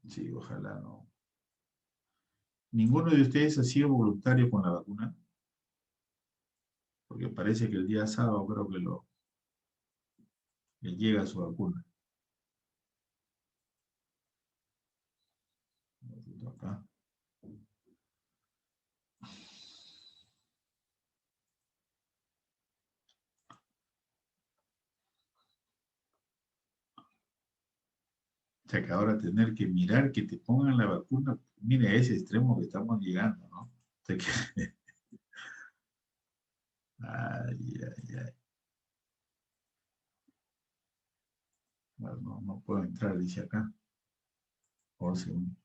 sí, ojalá no. ¿Ninguno de ustedes ha sido voluntario con la vacuna? Porque parece que el día sábado creo que le llega su vacuna. Acá. O sea, que ahora tener que mirar que te pongan la vacuna, mire a ese extremo que estamos llegando, ¿no? O sea que... Ay, ay, ay. Bueno, no, no puedo entrar, dice acá. Por segundo.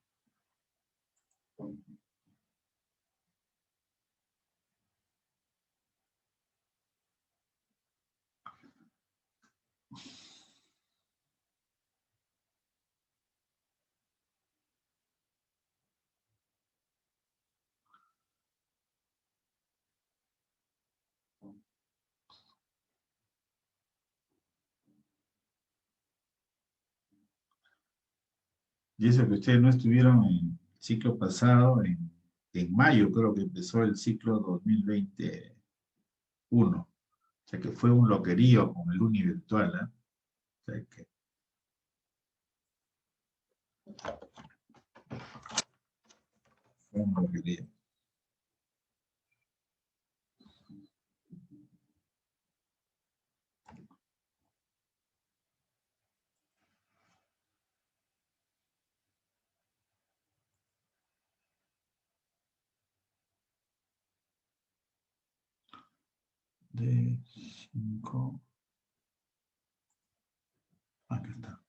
Y eso que ustedes no estuvieron en el ciclo pasado, en mayo creo que empezó el ciclo 2021. O sea que fue un loquerío con el uni virtual, ¿eh? O sea que fue un loquerío. De 5. Acá está.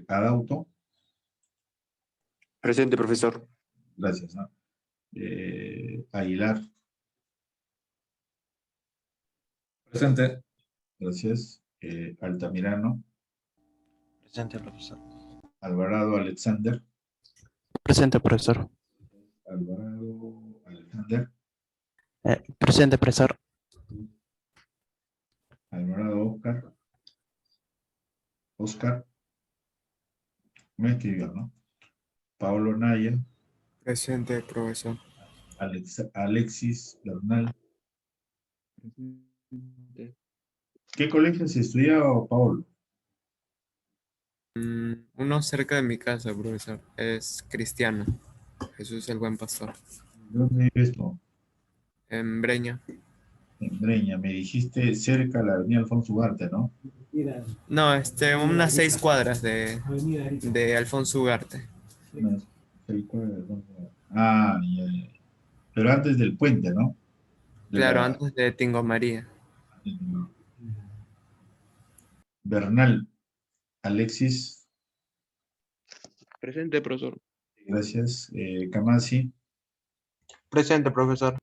Adauto, Presente, profesor. gracias, ¿no? Aguilar, Presente. gracias. Altamirano, Presente, profesor. Alvarado Alexander, Presente, profesor. Alvarado Alexander, Presente, profesor. Alvarado Oscar, Oscar, me escribió, ¿no? Pablo Naya, Presente, profesor. Alexis Bernal. Presente. ¿Qué colegio se estudiaba, Paolo? Uno cerca de mi casa, profesor. Es cristiano. Jesús el buen pastor. ¿Dónde vives tú? En Breña. En Breña, me dijiste cerca a la avenida Alfonso Ugarte, ¿no? No, unas 6 cuadras de Alfonso Ugarte. Unas 6 cuadras de Alfonso Ugarte. Ah, ya, ya. Pero antes del puente, ¿no? De Claro, la- antes de Tingo María. Bernal, Alexis, Presente, profesor. gracias. Camasi, Presente, profesor.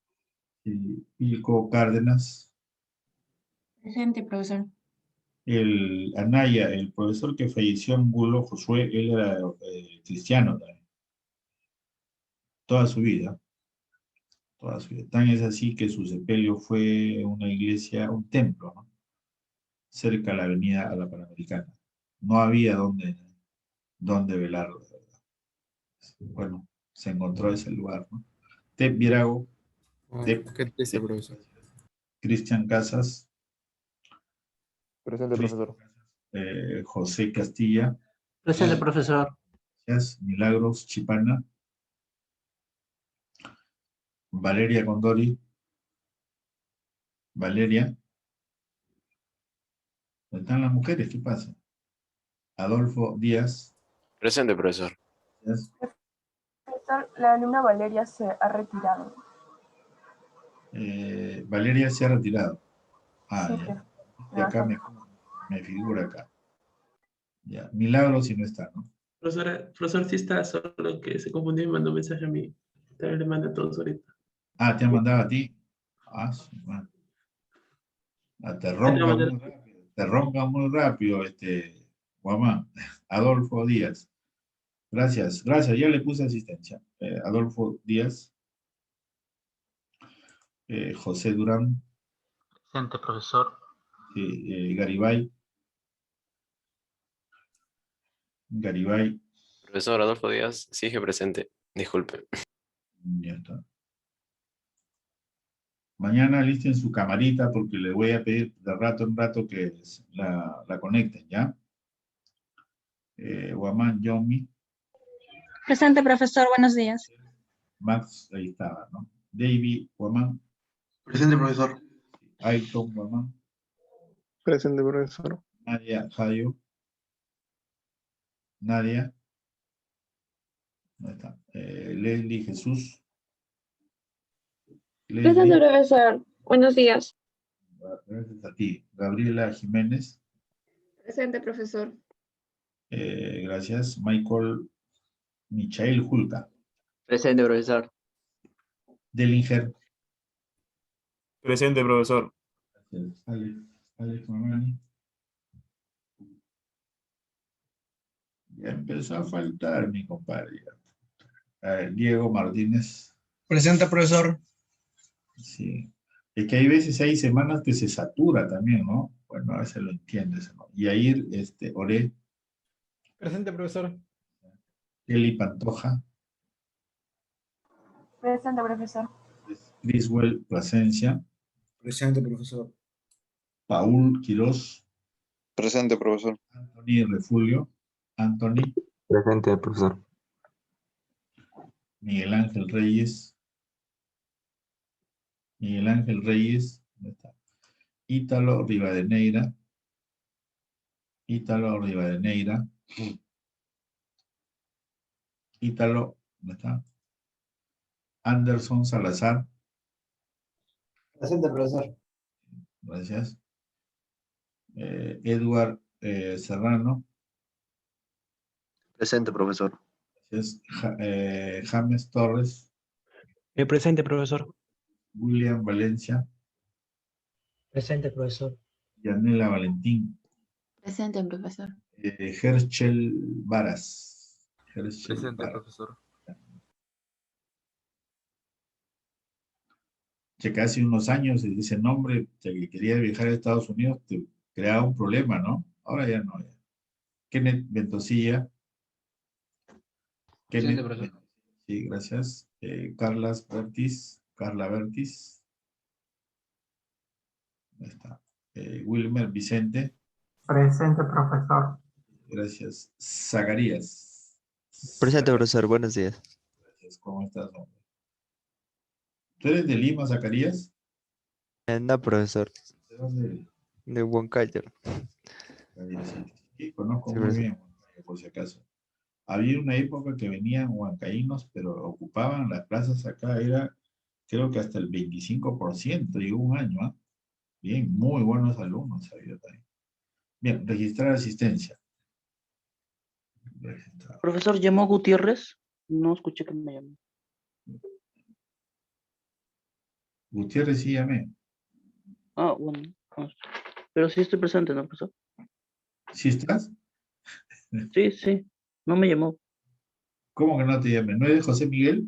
Pilco Cárdenas, Presente, profesor. el Anaya, el profesor que falleció en Angulo, Josué, él era cristiano también, toda su vida, toda su vida. Tan es así que su sepelio fue una iglesia, un templo, ¿no? Cerca a la avenida a la Panamericana. No había donde velarlo, de verdad. Bueno, se encontró ese lugar, ¿no? Tep Virago, Oh, Tep, qué triste, profesor. Cristian Casas, Presente, profesor. José Castilla, Presente, profesor. gracias. Milagros Chipana, Valeria Condori, Valeria, ¿dónde están las mujeres? ¿Qué pasa? Adolfo Díaz, Presente, profesor. gracias. Profesor, la alumna Valeria se ha retirado. Valeria se ha retirado. Ah, Sí, ya. pero- Y acá me figura acá. Ya. Milagros si no está, ¿no? Profesor sí está, solo que se confundió y mandó un mensaje a mí. También le mando a todos ahorita. Ah, te han mandado a ti. Ah, su madre. Ah, te Ya te ronca voy a mandar. muy rápido. Te ronca muy rápido, Guamán. Adolfo Díaz. Gracias, gracias. Ya le puse asistencia. Adolfo Díaz. José Durán. Presente, profesor. Garibay. Garibay. Profesor Adolfo Díaz, sigue presente. Disculpe. Ya está. Mañana listen su camarita porque le voy a pedir de rato en rato que la conecten, ¿ya? Guamán, Yomi, Presente, profesor. Buenos días. Max, ahí estaba, ¿no? David, Guamán, Presente, profesor. Aiton, Guamán, Presente, profesor. Nadia, Jayo, Nadia, ¿dónde está? Leslie, Jesús, Presente, Leslie, profesor. Buenos días. gracias a ti. Gabriela Jiménez, Presente, profesor. gracias. Michael, Michael Julca, Presente, profesor. Delinger, Presente, profesor. gracias. Alex Mamani. Ya empezó a faltar mi compadre. Diego Martínez. Presente, profesor. Sí. Es que hay veces, hay semanas que se satura también, ¿no? Bueno, a veces lo entiendes, ¿no? Y ahí, Oré, Presente, profesor. Eli Pantoja, Presente, profesor. Criswell Plasencia, Presente, profesor. Paul Quirós, Presente, profesor. Anthony Refulio, Anthony, Presente, profesor. Miguel Ángel Reyes, ¿dónde está? Ítalo Rivadeneira, Ítalo, ¿dónde está? Anderson Salazar, Presente, profesor. gracias. Edward Serrano, Presente, profesor. gracias. James Torres, Presente, profesor. William Valencia, Presente, profesor. Yanela Valentín, Presente, profesor. Herschel Varas. Presente, profesor. Que casi unos años ese nombre, que quería viajar a Estados Unidos, te creaba un problema, ¿no? Ahora ya no. Ya. Kenneth Ventosilla. Presente, Kenneth, profesor. sí, gracias. Carla Bertis. Ahí está. Wilmer Vicente. Presente, profesor. Gracias. Zacarías. Presente, profesor. Buenos días. Gracias. ¿Cómo estás, hombre? ¿Tú eres de Lima, Zacarías? No, profesor. ¿De dónde eres? De Huancayo. Sí, conozco Sí, muy profesor. bien Huancayo, por si acaso. Había una época que venían huancaínos, pero ocupaban las plazas acá, era creo que hasta el 25%, llegó un año, ¿ah? Bien, muy buenos alumnos había también. Bien, registrar asistencia. Registrar. Profesor, ¿llamó Gutiérrez? No escuché que me llamó. Gutiérrez sí llamé. Ah, bueno. Pero sí estoy presente, ¿no, profesor? ¿Sí estás? Sí, sí. No me llamó. ¿Cómo que no te llamé? ¿No eres José Miguel?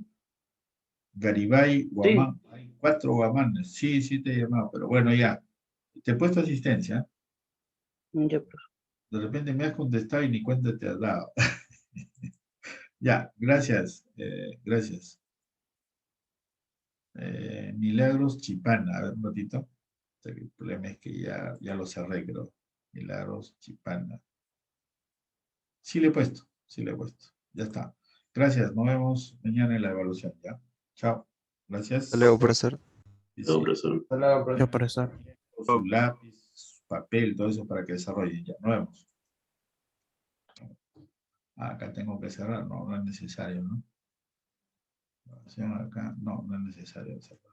Garibay, Sí. Guamán. Hay 4 Guamanes. Sí, sí te he llamado, pero bueno, ya. Te he puesto asistencia. Ya, profesor. De repente me has contestado y ni cuenta te has dado. Ya, gracias. Gracias. Milagros Chipana. A ver, un ratito. El problema es que ya lo cerré, creo. Milagros Chipana. Sí le he puesto. Sí le he puesto. Ya está. Gracias. Nos vemos mañana en la evaluación. ¿Ya? Chao. Gracias. Hasta luego, profesor. Sí, No, sí. profesor. Yo, profesor. Su lápiz, su papel, todo eso para que desarrollen. Ya, nos vemos. Acá tengo que cerrar. No, no es necesario, ¿no? Acá, no, no es necesario cerrar.